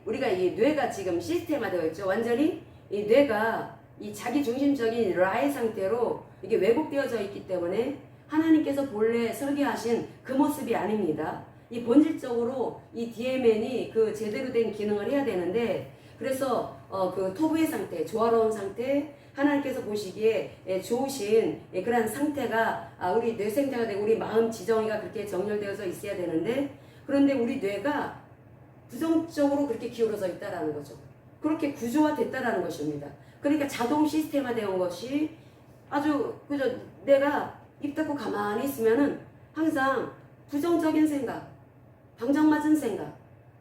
우리가 이 뇌가 지금 시스템화되어 있죠. 완전히 이 뇌가 이 자기 중심적인 라의 상태로 이게 왜곡되어져 있기 때문에 하나님께서 본래 설계하신 그 모습이 아닙니다. 이 본질적으로 이 DMN이 그 제대로 된 기능을 해야 되는데 그래서 그 토부의 상태, 조화로운 상태, 하나님께서 보시기에 좋으신 그러한 상태가 우리 뇌 상태가 되고 우리 마음 지정이가 그렇게 정렬되어져 있어야 되는데 그런데 우리 뇌가 부정적으로 그렇게 기울어져 있다라는 거죠. 그렇게 구조화됐다라는 것입니다. 그러니까 자동 시스템화되어 온 것이 아주 그저 내가 입 닫고 가만히 있으면은 항상 부정적인 생각, 방정맞은 생각,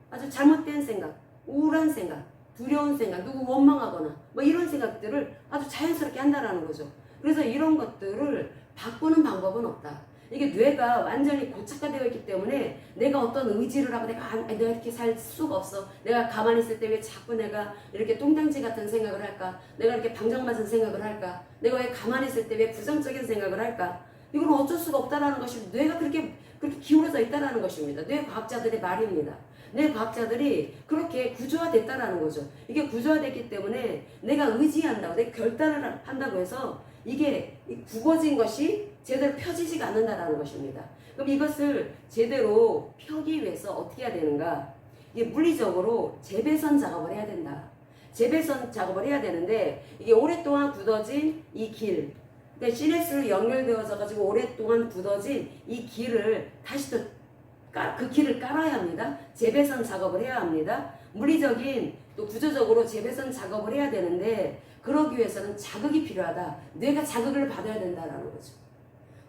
아주 잘못된 생각, 우울한 생각, 두려운 생각, 누구 원망하거나 뭐 이런 생각들을 아주 자연스럽게 한다라는 거죠. 그래서 이런 것들을 바꾸는 방법은 없다. 이게 뇌가 완전히 고착화되어 있기 때문에 내가 어떤 의지를 하고 내가 이렇게 살 수가 없어. 내가 가만히 있을 때 왜 자꾸 내가 이렇게 똥장지 같은 생각을 할까? 내가 이렇게 방정맞은 생각을 할까? 내가 왜 가만히 있을 때 왜 부정적인 생각을 할까? 이건 어쩔 수가 없다라는 것입니다. 뇌가 그렇게 기울어져 있다라는 것입니다. 뇌과학자들의 말입니다. 뇌과학자들이 그렇게 구조화됐다라는 거죠. 이게 구조화됐기 때문에 내가 의지한다고, 내가 결단을 한다고 해서 이게 굽어진 것이 제대로 펴지지가 않는다라는 것입니다. 그럼 이것을 제대로 펴기 위해서 어떻게 해야 되는가? 이게 물리적으로 재배선 작업을 해야 된다. 재배선 작업을 해야 되는데 이게 오랫동안 굳어진 이 길, 그러니까 시내스로 연결되어져 가지고 오랫동안 굳어진 이 길을 다시 또 그 길을 깔아야 합니다. 재배선 작업을 해야 합니다. 물리적인 또 구조적으로 재배선 작업을 해야 되는데 그러기 위해서는 자극이 필요하다. 뇌가 자극을 받아야 된다라는 거죠.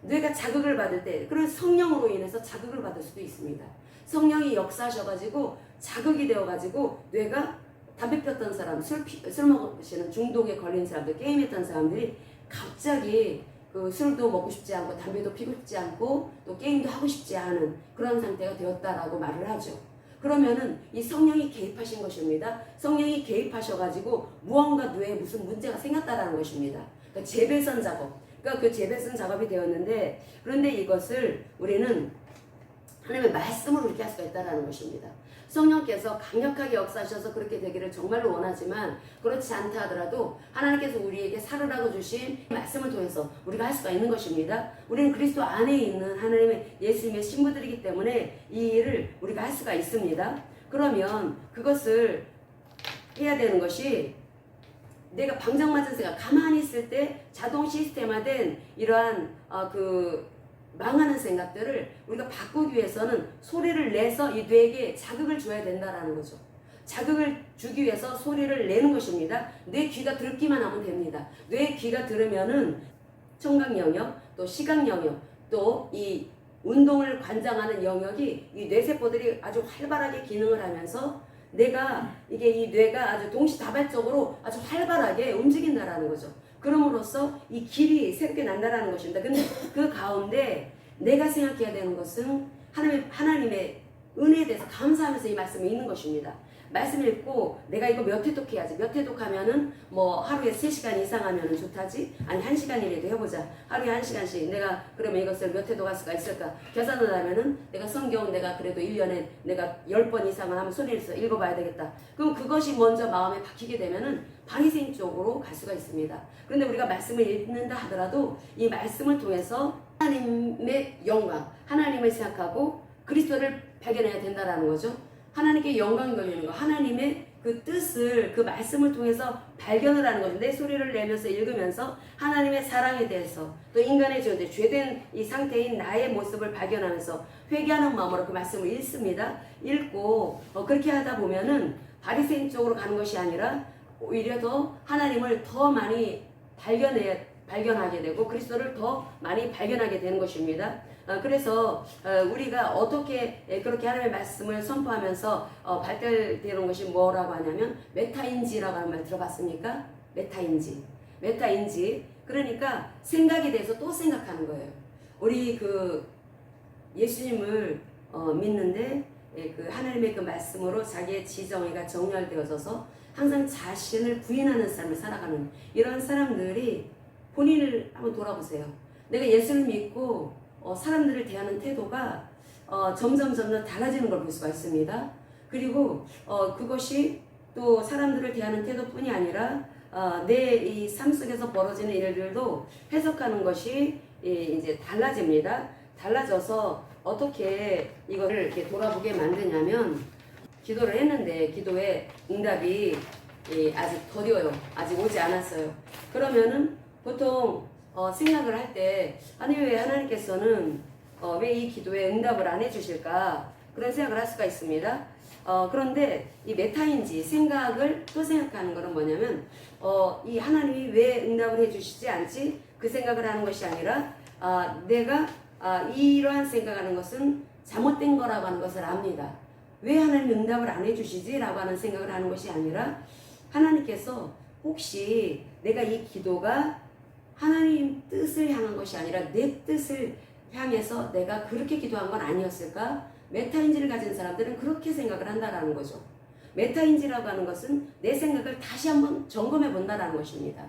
뇌가 자극을 받을 때 그런 성령으로 인해서 자극을 받을 수도 있습니다. 성령이 역사하셔가지고 자극이 되어가지고 뇌가 담배 폈던 사람, 술 먹으시는 중독에 걸린 사람들, 게임했던 사람들이 갑자기 그 술도 먹고 싶지 않고 담배도 피고 싶지 않고 또 게임도 하고 싶지 않은 그런 상태가 되었다라고 말을 하죠. 그러면은 이 성령이 개입하신 것입니다. 성령이 개입하셔가지고 무언가 뇌에 무슨 문제가 생겼다라는 것입니다. 그러니까 재배선 작업. 그러니까 그 재배선 작업이 되었는데 그런데 이것을 우리는 하나님의 말씀으로 그렇게 할 수가 있다라는 것입니다. 성령께서 강력하게 역사하셔서 그렇게 되기를 정말로 원하지만 그렇지 않다 하더라도 하나님께서 우리에게 살으라고 주신 말씀을 통해서 우리가 할 수가 있는 것입니다. 우리는 그리스도 안에 있는 하나님의 예수님의 신부들이기 때문에 이 일을 우리가 할 수가 있습니다. 그러면 그것을 해야 되는 것이 내가 방정맞은 생각, 가만히 있을 때 자동 시스템화된 이러한 망하는 생각들을 우리가 바꾸기 위해서는 소리를 내서 이 뇌에게 자극을 줘야 된다라는 거죠. 자극을 주기 위해서 소리를 내는 것입니다. 뇌 귀가 듣기만 하면 됩니다. 뇌 귀가 들으면은 청각 영역, 또 시각 영역, 또 이 운동을 관장하는 영역이 이 뇌세포들이 아주 활발하게 기능을 하면서 이게 이 뇌가 아주 동시다발적으로 아주 활발하게 움직인다라는 거죠. 그럼으로써 이 길이 새롭게 난다라는 것입니다. 근데 그 가운데 내가 생각해야 되는 것은 하나님의 은혜에 대해서 감사하면서 이 말씀이 있는 것입니다. 말씀 읽고 내가 이거 몇 회독 해야지. 몇 회독 하면은 뭐 하루에 3시간 이상 하면은 좋다지? 아니 1시간이라도 해보자. 하루에 1시간씩 내가 그러면 이것을 몇 회독 할 수가 있을까? 계산을 하면은 내가 성경 내가 그래도 1년에 내가 10번 이상을 하면 소리를 읽어봐야 되겠다. 그럼 그것이 먼저 마음에 박히게 되면은 바리새인 쪽으로 갈 수가 있습니다. 그런데 우리가 말씀을 읽는다 하더라도 이 말씀을 통해서 하나님의 영광, 하나님을 생각하고 그리스도를 발견해야 된다라는 거죠. 하나님께 영광이 걸리는 거, 하나님의 그 뜻을 그 말씀을 통해서 발견을 하는 거죠. 내 소리를 내면서 읽으면서 하나님의 사랑에 대해서 또 인간의 죄된 이 상태인 나의 모습을 발견하면서 회개하는 마음으로 그 말씀을 읽습니다. 읽고 그렇게 하다 보면은 바리새인 쪽으로 가는 것이 아니라 오히려 더 하나님을 더 많이 발견하게 되고 그리스도를 더 많이 발견하게 되는 것입니다. 그래서 우리가 어떻게 그렇게 하나님의 말씀을 선포하면서 발달되는 것이 뭐라고 하냐면 메타인지라고 하는 말 들어봤습니까? 메타인지. 그러니까 생각에 대해서 또 생각하는 거예요. 우리 그 예수님을 믿는데 그 하나님의 그 말씀으로 자기의 지정의가 정렬되어져서 항상 자신을 부인하는 삶을 살아가는 이런 사람들이 본인을 한번 돌아보세요. 내가 예수를 믿고 사람들을 대하는 태도가 점점 달라지는 걸 볼 수가 있습니다. 그리고 그것이 또 사람들을 대하는 태도뿐이 아니라 내 이 삶 속에서 벌어지는 일들도 해석하는 것이 이제 달라집니다. 달라져서 어떻게 이거를 이렇게 돌아보게 만드냐면 기도를 했는데 기도의 응답이 아직 더뎌요. 아직 오지 않았어요. 그러면은 보통 생각을 할 때 아니 왜 하나님께서는 왜 이 기도에 응답을 안 해주실까 그런 생각을 할 수가 있습니다. 그런데 이 메타인지 생각을 또 생각하는 것은 뭐냐면 이 하나님이 왜 응답을 해주시지 않지 그 생각을 하는 것이 아니라 내가 이러한 생각하는 것은 잘못된 거라고 하는 것을 압니다. 왜 하나님 응답을 안 해주시지 라고 하는 생각을 하는 것이 아니라 하나님께서 혹시 내가 이 기도가 하나님 뜻을 향한 것이 아니라 내 뜻을 향해서 내가 그렇게 기도한 건 아니었을까? 메타인지를 가진 사람들은 그렇게 생각을 한다라는 거죠. 메타인지라고 하는 것은 내 생각을 다시 한번 점검해 본다라는 것입니다.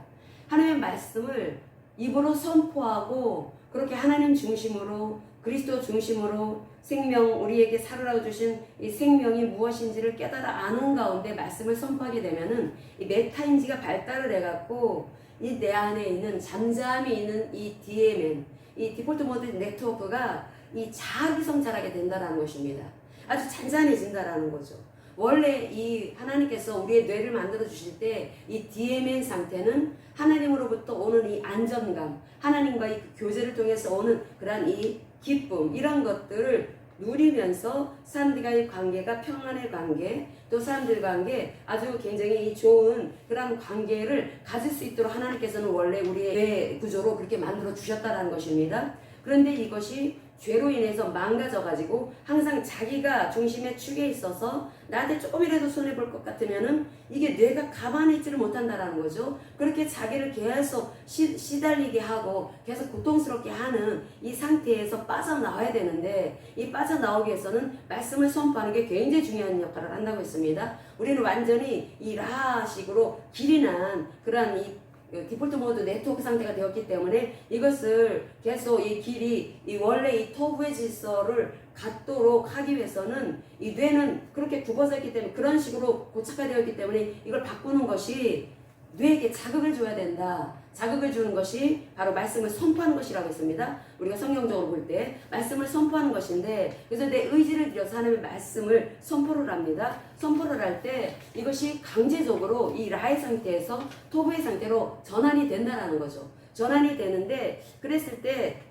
하나님의 말씀을 입으로 선포하고 그렇게 하나님 중심으로 그리스도 중심으로 생명 우리에게 살으라고 주신 이 생명이 무엇인지를 깨달아 아는 가운데 말씀을 선포하게 되면은 이 메타인지가 발달을 해갖고 이 내 안에 있는 잠잠히 있는 이 DMN 이 디폴트 모드 네트워크가 이 자기 성찰하게 된다라는 것입니다. 아주 잔잔해진다라는 거죠. 원래 이 하나님께서 우리의 뇌를 만들어 주실 때 이 DMN 상태는 하나님으로부터 오는 이 안정감, 하나님과의 교제를 통해서 오는 그러한 이 기쁨 이런 것들을 누리면서 사람들과의 관계가 평안의 관계 또 사람들 관계 아주 굉장히 좋은 그런 관계를 가질 수 있도록 하나님께서는 원래 우리의 뇌 구조로 그렇게 만들어 주셨다는 것입니다. 그런데 이것이 죄로 인해서 망가져가지고 항상 자기가 중심의 축에 있어서 나한테 조금이라도 손해볼 것 같으면은 이게 뇌가 가만히 있지를 못한다라는 거죠. 그렇게 자기를 계속 시달리게 하고 계속 고통스럽게 하는 이 상태에서 빠져나와야 되는데 이 빠져나오기 위해서는 말씀을 선포하는 게 굉장히 중요한 역할을 한다고 했습니다. 우리는 완전히 이 라식으로 길이 난 그런 이 디폴트 모드 네트워크 상태가 되었기 때문에 이것을 계속 이 길이 이 원래 이 토부의 질서를 갖도록 하기 위해서는 이 뇌는 그렇게 굽어져 있기 때문에 그런 식으로 고착화되어 있기 때문에 이걸 바꾸는 것이 뇌에게 자극을 줘야 된다. 자극을 주는 것이 바로 말씀을 선포하는 것이라고 했습니다. 우리가 성경적으로 볼 때 말씀을 선포하는 것인데 그래서 내 의지를 들여서 하나님의 말씀을 선포를 합니다. 선포를 할 때 이것이 강제적으로 이 라의 상태에서 토부의 상태로 전환이 된다는 거죠. 전환이 되는데 그랬을 때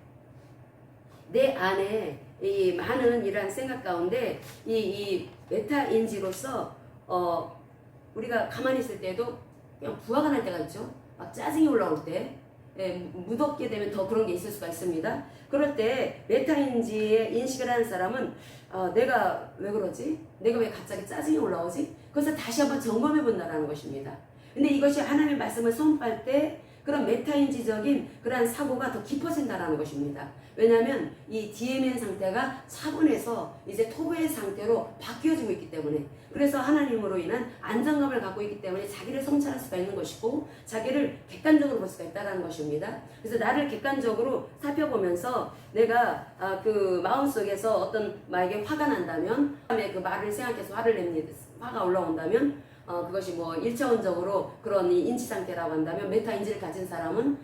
내 안에 이 많은 이러한 생각 가운데 이 메타인지로서 우리가 가만히 있을 때도 그냥 부하가 날 때가 있죠. 막 짜증이 올라올 때 무덥게 되면 더 그런 게 있을 수가 있습니다. 그럴 때 메타인지의 인식을 하는 사람은 내가 왜 그러지? 내가 왜 갑자기 짜증이 올라오지? 그것을 다시 한번 점검해 본다는 것입니다. 근데 이것이 하나님의 말씀을 선포할 때 그런 메타인지적인 그러한 사고가 더 깊어진다는 것입니다. 왜냐하면 이 DMN 상태가 차분해서 이제 토부의 상태로 바뀌어지고 있기 때문에 그래서 하나님으로 인한 안정감을 갖고 있기 때문에 자기를 성찰할 수가 있는 것이고 자기를 객관적으로 볼 수가 있다는 것입니다. 그래서 나를 객관적으로 살펴보면서 내가 그 마음속에서 어떤 나에게 화가 난다면 그 말을 생각해서 화를 냅니다. 화가 올라온다면 그것이 뭐 1차원적으로 그런 인지 상태라고 한다면 메타인지를 가진 사람은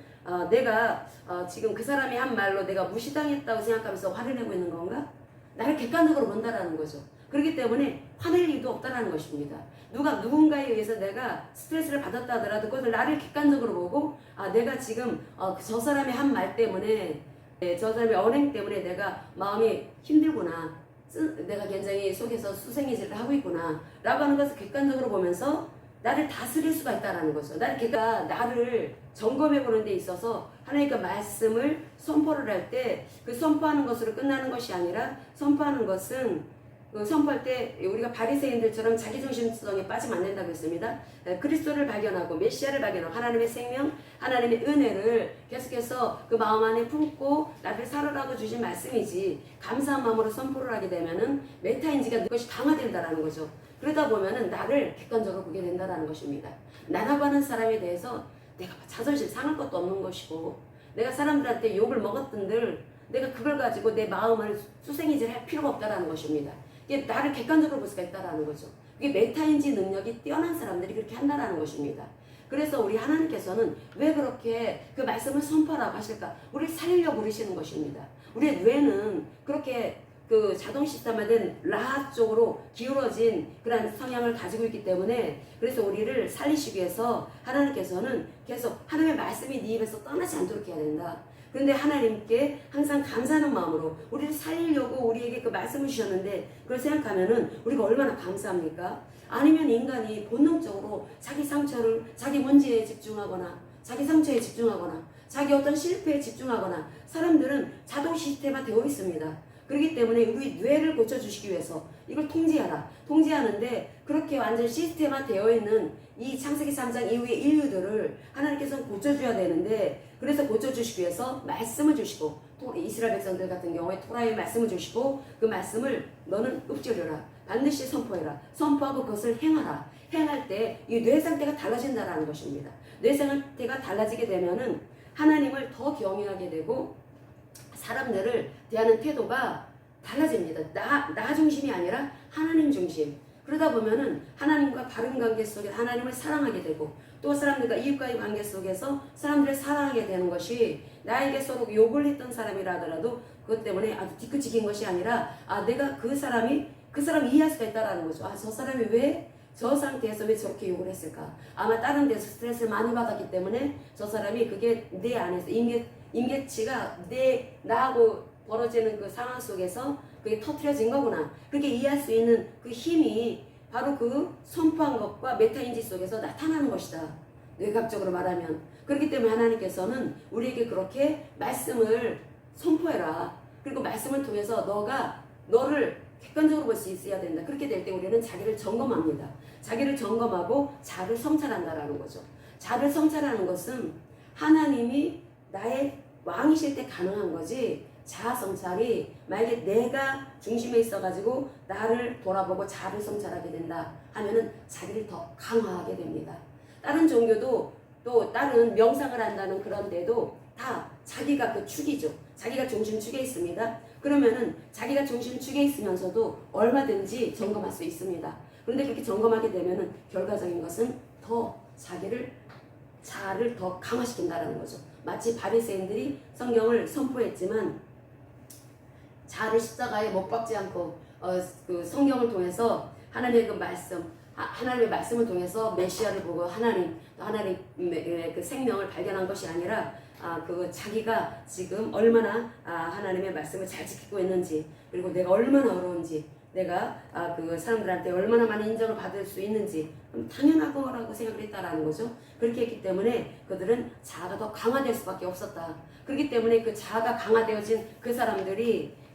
내가 지금 그 사람이 한 말로 내가 무시당했다고 생각하면서 화를 내고 있는 건가? 나를 객관적으로 본다라는 거죠. 그렇기 때문에 화낼 일도 없다는 것입니다. 누군가에 의해서 내가 스트레스를 받았다 하더라도 그것을 나를 객관적으로 보고 내가 지금 저 사람의 한 말 때문에 저 사람의 언행 때문에 내가 마음이 힘들구나. 내가 굉장히 속에서 수생이질을 하고 있구나. 라고 하는 것을 객관적으로 보면서 나를 다스릴 수가 있다는 거죠. 나를 점검해 보는 데 있어서 하나님의 말씀을 선포를 할 때 그 선포하는 것으로 끝나는 것이 아니라 선포하는 것은 선포할 때 우리가 바리새인들처럼 자기중심성에 빠지면 안 된다고 했습니다. 그리스도를 발견하고 메시아를 발견하고 하나님의 생명, 하나님의 은혜를 계속해서 그 마음 안에 품고 나를 살아라고 주신 말씀이지 감사한 마음으로 선포를 하게 되면은 메타인지가 그것이 강화된다라는 거죠. 그러다 보면은 나를 객관적으로 보게 된다라는 것입니다. 나라고 하는 사람에 대해서 내가 자존심 상할 것도 없는 것이고 내가 사람들한테 욕을 먹었던들 내가 그걸 가지고 내 마음을 수생이질 할 필요가 없다라는 것입니다. 이게 나를 객관적으로 볼 수가 있다라는 거죠. 그게 메타인지 능력이 뛰어난 사람들이 그렇게 한다라는 것입니다. 그래서 우리 하나님께서는 왜 그렇게 그 말씀을 선포하라고 하실까? 우리를 살리려고 그러시는 것입니다. 우리의 뇌는 그렇게 그 자동 시스템화된 라하 쪽으로 기울어진 그런 성향을 가지고 있기 때문에 그래서 우리를 살리시기 위해서 하나님께서는 계속 하나님의 말씀이 네 입에서 떠나지 않도록 해야 된다. 그런데 하나님께 항상 감사하는 마음으로 우리를 살리려고 우리에게 그 말씀을 주셨는데 그걸 생각하면은 우리가 얼마나 감사합니까? 아니면 인간이 본능적으로 자기 상처를 자기 문제에 집중하거나 자기 상처에 집중하거나 자기 어떤 실패에 집중하거나 사람들은 자동 시스템화 되어 있습니다. 그렇기 때문에 우리 뇌를 고쳐주시기 위해서 이걸 통제하라. 통제하는데 그렇게 완전 시스템화 되어 있는 이 창세기 3장 이후의 인류들을 하나님께서는 고쳐줘야 되는데 그래서 고쳐주시기 위해서 말씀을 주시고 이스라엘 백성들 같은 경우에 토라의 말씀을 주시고 그 말씀을 너는 읊조려라. 반드시 선포해라. 선포하고 그것을 행하라. 행할 때 이 뇌 상태가 달라진다는 것입니다. 뇌 상태가 달라지게 되면은 하나님을 더 경외하게 되고 사람들을 대하는 태도가 달라집니다. 나 중심이 아니라 하나님 중심. 그러다 보면은 하나님과 바른 관계 속에 하나님을 사랑하게 되고 또 사람들과 이웃과의 관계 속에서 사람들을 사랑하게 되는 것이 나에게 서로 욕을 했던 사람이라 하더라도 그것 때문에 아주 뒤끝이긴 것이 아니라 내가 그 사람 이해할 수가 있다라는 거죠. 저 사람이 왜 저 상태에서 왜 저렇게 욕을 했을까? 아마 다른 데서 스트레스를 많이 받았기 때문에 저 사람이 그게 내 안에서 임계치가 나하고 벌어지는 그 상황 속에서 그게 터트려진 거구나. 그렇게 이해할 수 있는 그 힘이 바로 그 선포한 것과 메타인지 속에서 나타나는 것이다. 뇌각적으로 말하면. 그렇기 때문에 하나님께서는 우리에게 그렇게 말씀을 선포해라. 그리고 말씀을 통해서 너를 객관적으로 볼 수 있어야 된다. 그렇게 될 때 우리는 자기를 점검합니다. 자기를 점검하고 자를 성찰한다라는 거죠. 자를 성찰하는 것은 하나님이 나의 왕이실 때 가능한 거지 자아 성찰이 만약에 내가 중심에 있어가지고 나를 돌아보고 자를 성찰하게 된다 하면은 자기를 더 강화하게 됩니다. 다른 종교도 또 다른 명상을 한다는 그런 데도 다 자기가 그 축이죠. 자기가 중심축에 있습니다. 그러면은 자기가 중심축에 있으면서도 얼마든지 점검할 수 있습니다. 그런데 그렇게 점검하게 되면은 결과적인 것은 더 자아를 더 강화시킨다는 거죠. 마치 바리새인들이 성경을 선포했지만 자아를 십자가에 못 박지 않고 그 성경을 통해서 하나님의 그 하나님의 말씀을 통해서 메시아를 보고 하나님의 그 생명을 발견한 것이 아니라 그 자기가 지금 얼마나 하나님의 말씀을 잘 지키고 있는지 그리고 내가 얼마나 어려운지 내가 그 사람들한테 얼마나 많은 인정을 받을 수 있는지 당연한 거라고 생각을 했다라는 거죠. 그렇게 했기 때문에 그들은 자아가 더 강화될 수밖에 없었다. 그렇기 때문에 그 자아가 강화되어진 그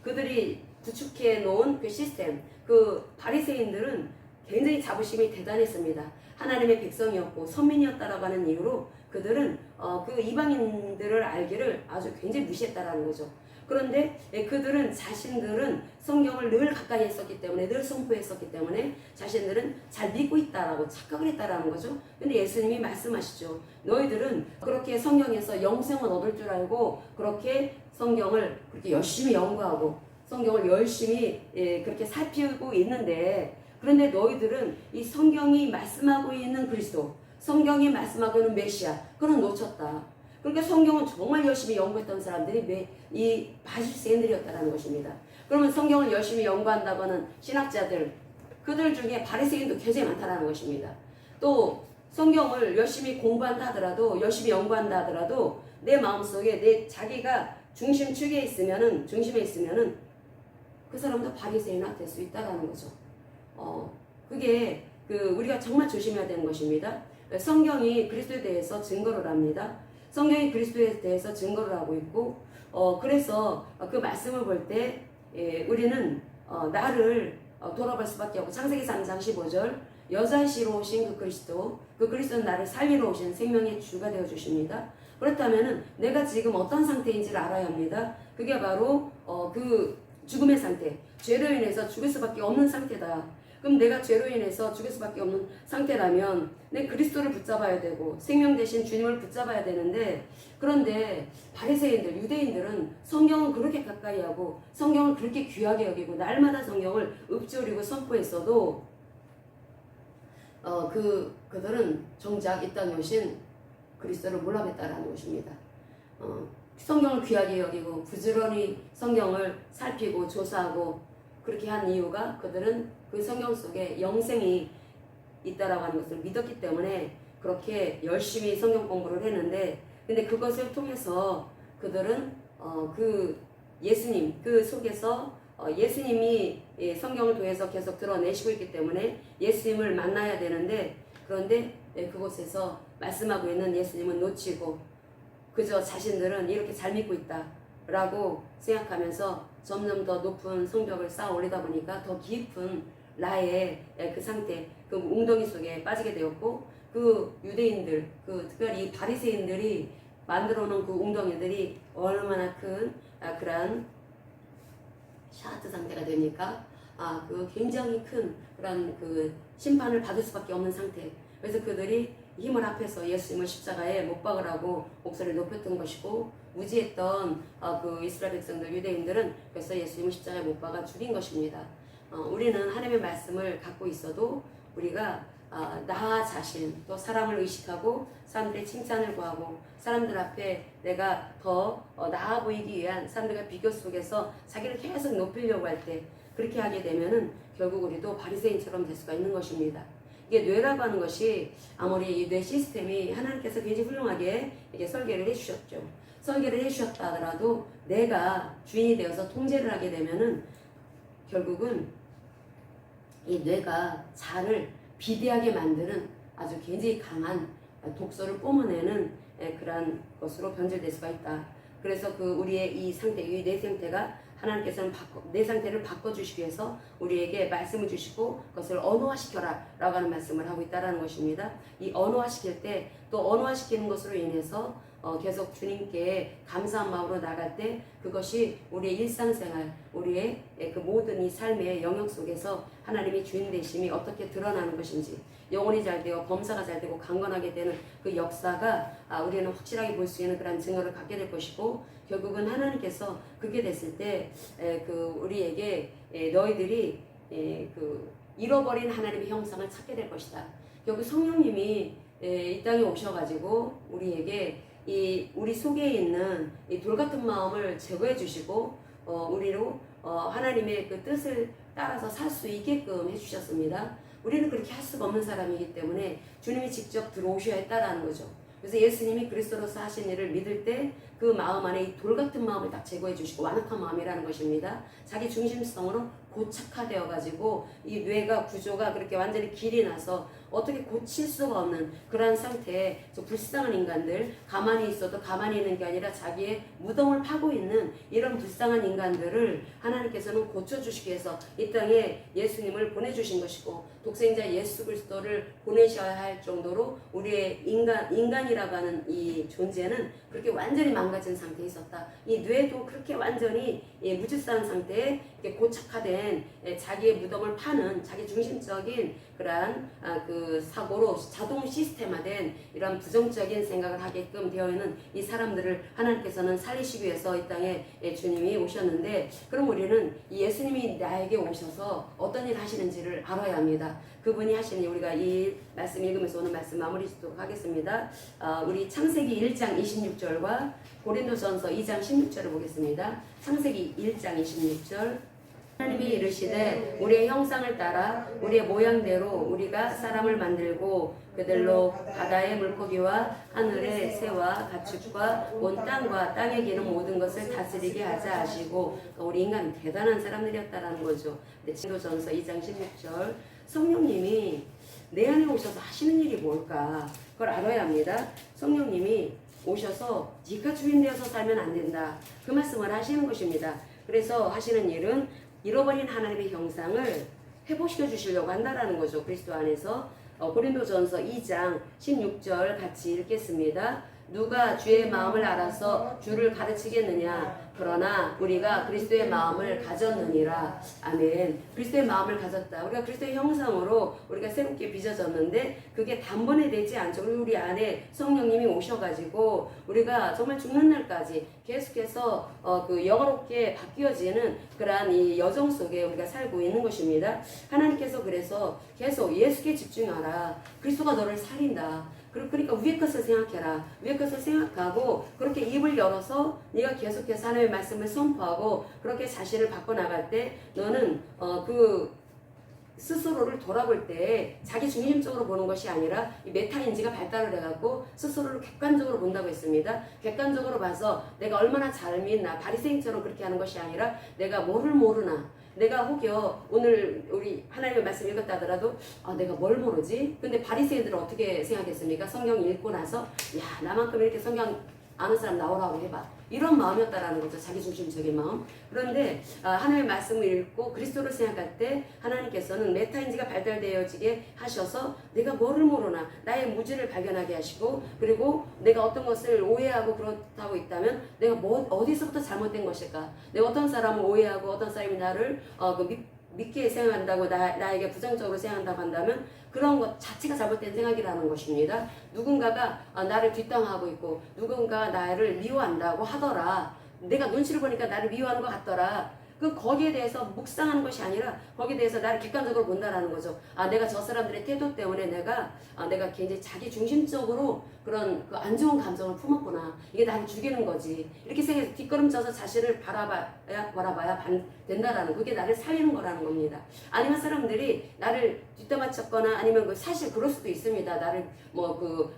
그들이 구축해 놓은 그 시스템, 그 바리새인들은 굉장히 자부심이 대단했습니다. 하나님의 백성이었고 선민이었다라고 하는 이유로 그들은 그 이방인들을 알기를 아주 굉장히 무시했다라는 거죠. 그런데 자신들은 성경을 늘 가까이 했었기 때문에 늘 선포했었기 때문에 자신들은 잘 믿고 있다라고 착각을 했다라는 거죠. 근데 예수님이 말씀하시죠. 너희들은 그렇게 성경에서 영생을 얻을 줄 알고 그렇게 성경을 그렇게 열심히 연구하고 성경을 열심히 그렇게 살피고 있는데 그런데 너희들은 이 성경이 말씀하고 있는 그리스도 성경이 말씀하고 있는 메시아 그건 놓쳤다. 그러니까 성경은 정말 열심히 연구했던 사람들이 이 바리새인들이었다는 것입니다. 그러면 성경을 열심히 연구한다고 하는 신학자들, 그들 중에 바리새인도 굉장히 많다는 것입니다. 또 성경을 열심히 공부한다 하더라도, 열심히 연구한다 하더라도 내 마음속에 내 자기가 중심에 있으면은 그 사람도 바리새인화 될 수 있다라는 거죠. 그게 우리가 정말 조심해야 되는 것입니다. 성경이 그리스도에 대해서 증거를 합니다. 성경이 그리스도에 대해서 증거를 하고 있고, 그래서 그 말씀을 볼 때 우리는 나를 돌아볼 수밖에 없고, 창세기 3장 15절 여자시로 오신 그 그리스도는 나를 살리러 오신 생명의 주가 되어 주십니다. 그렇다면은 내가 지금 어떤 상태인지를 알아야 합니다. 그게 바로 그 죽음의 상태, 죄로 인해서 죽을 수밖에 없는 상태다. 그럼 내가 죄로 인해서 죽을 수밖에 없는 상태라면 내 그리스도를 붙잡아야 되고 생명 대신 주님을 붙잡아야 되는데, 그런데 바리새인들, 유대인들은 성경을 그렇게 가까이 하고 성경을 그렇게 귀하게 여기고 날마다 성경을 읊조리고 선포했어도 그들은 정작 이 땅에 오신 그리스도를 몰라뵀다라는 것입니다. 성경을 귀하게 여기고 부지런히 성경을 살피고 조사하고 그렇게 한 이유가 그들은 그 성경 속에 영생이 있다라고 하는 것을 믿었기 때문에 그렇게 열심히 성경 공부를 했는데, 근데 그것을 통해서 그들은 그 예수님 그 속에서 예수님이 성경을 통해서 계속 드러내시고 있기 때문에 예수님을 만나야 되는데, 그런데 그곳에서 말씀하고 있는 예수님은 놓치고 그저 자신들은 이렇게 잘 믿고 있다라고 생각하면서 점점 더 높은 성벽을 쌓아 올리다 보니까 더 깊은 나의 그 상태, 그 웅덩이 속에 빠지게 되었고, 그 유대인들, 특별히 이 바리새인들이 만들어 놓은 그 웅덩이들이 얼마나 큰 그런 샤트 상태가 됩니까? 그 굉장히 큰 그런 그 심판을 받을 수밖에 없는 상태. 그래서 그들이 힘을 합해서 예수님을 십자가에 못 박으라고 목소리를 높였던 것이고, 무지했던 그 이스라엘 백성들, 유대인들은 그래서 예수님을 십자가에 못 박아 죽인 것입니다. 우리는 하나님의 말씀을 갖고 있어도 우리가 나 자신, 또 사람을 의식하고 사람들의 칭찬을 구하고 사람들 앞에 내가 더 나아 보이기 위한 사람들과 비교 속에서 자기를 계속 높이려고 할 때, 그렇게 하게 되면은 결국 우리도 바리새인처럼 될 수가 있는 것입니다. 이게 뇌라고 하는 것이, 아무리 이 뇌 시스템이 하나님께서 굉장히 훌륭하게 이게 설계를 해주셨죠. 설계를 해주셨다 하더라도 내가 주인이 되어서 통제를 하게 되면은 결국은 이 뇌가 자를 비대하게 만드는 아주 굉장히 강한 독소를 뿜어내는 그러한 것으로 변질될 수가 있다. 그래서 우리의 이 상태, 이 뇌 상태가 하나님께서는 내 상태를 바꿔주시기 위해서 우리에게 말씀을 주시고 그것을 언어화시켜라 라고 하는 말씀을 하고 있다는 것입니다. 이 언어화시킬 때, 또 언어화시키는 것으로 인해서 계속 주님께 감사한 마음으로 나갈 때 그것이 우리의 일상생활, 우리의 그 모든 이 삶의 영역 속에서 하나님이 주인 되심이 어떻게 드러나는 것인지, 영혼이 잘 되고 범사가 잘 되고 강건하게 되는 그 역사가 우리는 확실하게 볼 수 있는 그런 증거를 갖게 될 것이고, 결국은 하나님께서 그렇게 됐을 때 우리에게 너희들이 잃어버린 하나님의 형상을 찾게 될 것이다. 결국 성령님이 이 땅에 오셔가지고 우리에게 우리 속에 있는 이 돌 같은 마음을 제거해 주시고 우리로 하나님의 그 뜻을 따라서 살 수 있게끔 해주셨습니다. 우리는 그렇게 할 수가 없는 사람이기 때문에 주님이 직접 들어오셔야 했다라는 거죠. 그래서 예수님이 그리스도로서 하신 일을 믿을 때 그 마음 안에 이 돌 같은 마음을 딱 제거해 주시고 완악한 마음이라는 것입니다. 자기 중심성으로 고착화되어 가지고 이 뇌가 구조가 그렇게 완전히 길이 나서 어떻게 고칠 수가 없는 그러한 상태에 불쌍한 인간들, 가만히 있어도 가만히 있는 게 아니라 자기의 무덤을 파고 있는 이런 불쌍한 인간들을 하나님께서는 고쳐주시기 위해서 이 땅에 예수님을 보내주신 것이고, 독생자 예수 그리스도를 보내셔야 할 정도로 우리의 인간이라고 하는 이 존재는 그렇게 완전히 망가진 상태에 있었다. 이 뇌도 그렇게 완전히 무질서한 상태에 고착화된 자기의 무덤을 파는 자기 중심적인 그러한 그 사고로 자동 시스템화된 이런 부정적인 생각을 하게끔 되어 있는 이 사람들을 하나님께서는 살리시기 위해서 이 땅에 주님이 오셨는데, 그럼 우리는 예수님이 나에게 오셔서 어떤 일 하시는지를 알아야 합니다. 그분이 하시는, 우리가 이 말씀 읽으면서 오늘 말씀 마무리 짓도록 하겠습니다. 우리 창세기 1장 26절과 고린도전서 2장 16절을 보겠습니다. 창세기 1장 26절, 하나님이 이르시되 우리의 형상을 따라 우리의 모양대로 우리가 사람을 만들고 그들로 바다의 물고기와 하늘의 새와 가축과 온 땅과 땅에 기는 모든 것을 다스리게 하자 하시고, 우리 인간은 대단한 사람들이었다라는 거죠. 고린도전서 2장 16절, 성령님이 내 안에 오셔서 하시는 일이 뭘까? 그걸 알아야 합니다. 성령님이 오셔서 네가 주인 되어서 살면 안 된다, 그 말씀을 하시는 것입니다. 그래서 하시는 일은 잃어버린 하나님의 형상을 회복시켜 주시려고 한다라는 거죠. 그리스도 안에서. 고린도전서 2장 16절 같이 읽겠습니다. 누가 주의 마음을 알아서 주를 가르치겠느냐? 그러나 우리가 그리스도의 마음을 가졌느니라. 아멘. 그리스도의 마음을 가졌다. 우리가 그리스도의 형상으로 우리가 새롭게 빚어졌는데 그게 단번에 되지 않죠. 우리 안에 성령님이 오셔가지고 우리가 정말 죽는 날까지 계속해서 그 영화롭게 바뀌어지는 그러한 이 여정 속에 우리가 살고 있는 것입니다. 하나님께서 그래서 계속 예수께 집중하라. 그리스도가 너를 살린다. 그러니까 위의 것을 생각해라. 위의 것을 생각하고 그렇게 입을 열어서 네가 계속해서 하나님의 말씀을 선포하고 그렇게 자신을 바꿔나갈 때 너는 그 스스로를 돌아볼 때 자기 중심적으로 보는 것이 아니라 이 메타인지가 발달을 해갖고 스스로를 객관적으로 본다고 했습니다. 객관적으로 봐서 내가 얼마나 잘 믿나, 바리새인처럼 그렇게 하는 것이 아니라 내가 뭐를 모르나, 내가 혹여 오늘 우리 하나님의 말씀 읽었다 하더라도 내가 뭘 모르지? 근데 바리새인들은 어떻게 생각했습니까? 성경 읽고 나서 야, 나만큼 이렇게 성경 아는 사람 나오라고 해봐, 이런 마음이었다라는 거죠. 자기중심적인 마음. 그런데 하나님의 말씀을 읽고 그리스도를 생각할 때 하나님께서는 메타인지가 발달되어지게 하셔서 내가 뭐를 모르나 나의 무지를 발견하게 하시고, 그리고 내가 어떤 것을 오해하고 그렇다고 있다면 내가 어디서부터 잘못된 것일까, 내가 어떤 사람을 오해하고 어떤 사람이 나를 믿게 생각한다고 나에게 부정적으로 생각한다고 한다면 그런 것 자체가 잘못된 생각이라는 것입니다. 누군가가 나를 뒷담화하고 있고 누군가 나를 미워한다고 하더라, 내가 눈치를 보니까 나를 미워하는 것 같더라, 거기에 대해서 묵상하는 것이 아니라 거기에 대해서 나를 객관적으로 본다라는 거죠. 내가 저 사람들의 태도 때문에 내가 굉장히 자기 중심적으로 그런 그 안 좋은 감정을 품었구나, 이게 나를 죽이는 거지, 이렇게 생각해서 뒷걸음쳐서 자신을 바라봐야 된다라는, 그게 나를 살리는 거라는 겁니다. 아니면 사람들이 나를 뒷담화쳤거나 아니면 사실 그럴 수도 있습니다. 나를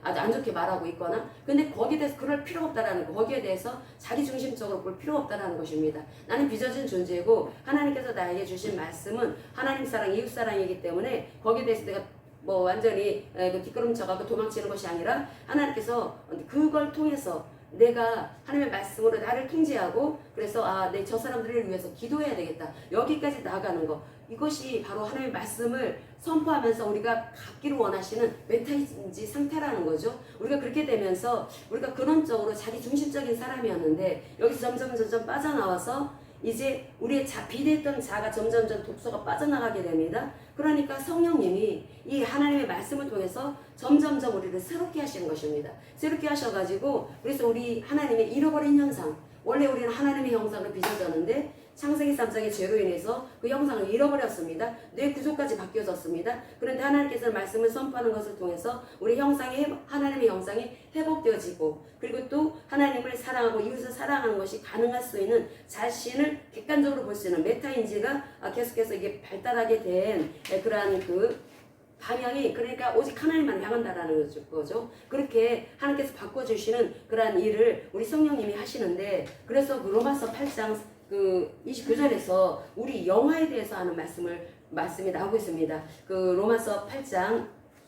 아주 안 좋게 말하고 있거나, 근데 거기에 대해서 그럴 필요가 없다라는 거, 거기에 대해서 자기 중심적으로 볼 필요가 없다라는 것입니다. 나는 빚어진 존재고 하나님께서 나에게 주신 말씀은 하나님 사랑, 이웃 사랑이기 때문에 거기에 대해서 내가 완전히 뒷걸음쳐가고 도망치는 것이 아니라 하나님께서 그걸 통해서 내가 하나님의 말씀으로 나를 통제하고, 그래서 저 사람들을 위해서 기도해야 되겠다, 여기까지 나아가는 거, 이것이 바로 하나님의 말씀을 선포하면서 우리가 갖기를 원하시는 메타인지 상태라는 거죠. 우리가 그렇게 되면서 우리가 근원적으로 자기 중심적인 사람이었는데 여기서 점점 빠져나와서 이제 우리의 비대했던 자가 점점 독소가 빠져나가게 됩니다. 그러니까 성령님이 이 하나님의 말씀을 통해서 점점 우리를 새롭게 하시는 것입니다. 새롭게 하셔가지고, 그래서 우리 하나님의 잃어버린 형상, 원래 우리는 하나님의 형상으로 빚어졌는데 창세기 3장의 죄로 인해서 그 형상을 잃어버렸습니다. 뇌 구조까지 바뀌어졌습니다. 그런데 하나님께서 말씀을 선포하는 것을 통해서 우리 하나님의 형상이 회복되어지고, 그리고 또 하나님을 사랑하고 이웃을 사랑하는 것이 가능할 수 있는 자신을 객관적으로 볼 수 있는 메타인지가 계속해서 이게 발달하게 된 그러한 방향이, 그러니까 오직 하나님만 향한다라는 거죠. 그렇게 하나님께서 바꿔주시는 그러한 일을 우리 성령님이 하시는데, 그래서 로마서 8장 29절에서 우리 영화에 대해서 하는 말씀이 나오고 있습니다. 로마서 8장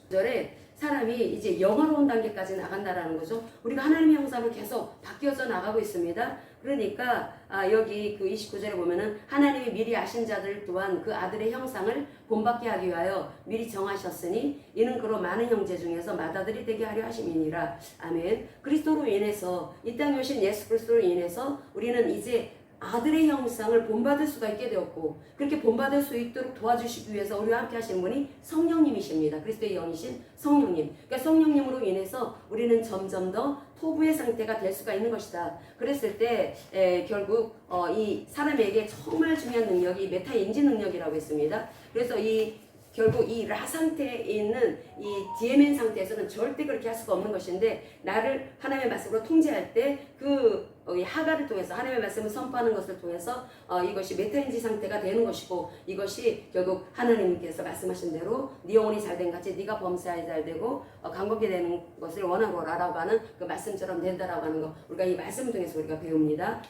9절에 사람이 이제 영화로운 단계까지 나간다라는 거죠. 우리가 하나님의 형상으로 계속 바뀌어져 나가고 있습니다. 그러니까 여기 29절에 보면은 하나님이 미리 아신 자들 또한 그 아들의 형상을 본받게 하기 위하여 미리 정하셨으니 이는 그로 많은 형제 중에서 맏아들이 되게 하려 하심이니라. 아멘. 그리스도로 인해서, 이 땅에 오신 예수 그리스도로 인해서 우리는 이제 아들의 형상을 본받을 수가 있게 되었고, 그렇게 본받을 수 있도록 도와주시기 위해서 우리와 함께 하시는 분이 성령님이십니다. 그리스도의 영이신 성령님. 그러니까 성령님으로 인해서 우리는 점점 더 포부의 상태가 될 수가 있는 것이다. 그랬을 때 결국 이 사람에게 정말 중요한 능력이 메타인지 능력이라고 했습니다. 그래서 결국 이 라 상태에 있는 이 DMN 상태에서는 절대 그렇게 할 수가 없는 것인데, 나를 하나님의 말씀으로 통제할 때 이 하가를 통해서 하나님의 말씀을 선포하는 것을 통해서 이것이 메타인지 상태가 되는 것이고 이것이 결국 하나님께서 말씀하신 대로 네 영혼이 잘된 같이 네가 범사에 잘되고 강건케 되는 것을 원하노라라고 하는 그 말씀처럼 된다라고 하는 거 우리가 이 말씀을 통해서 우리가 배웁니다.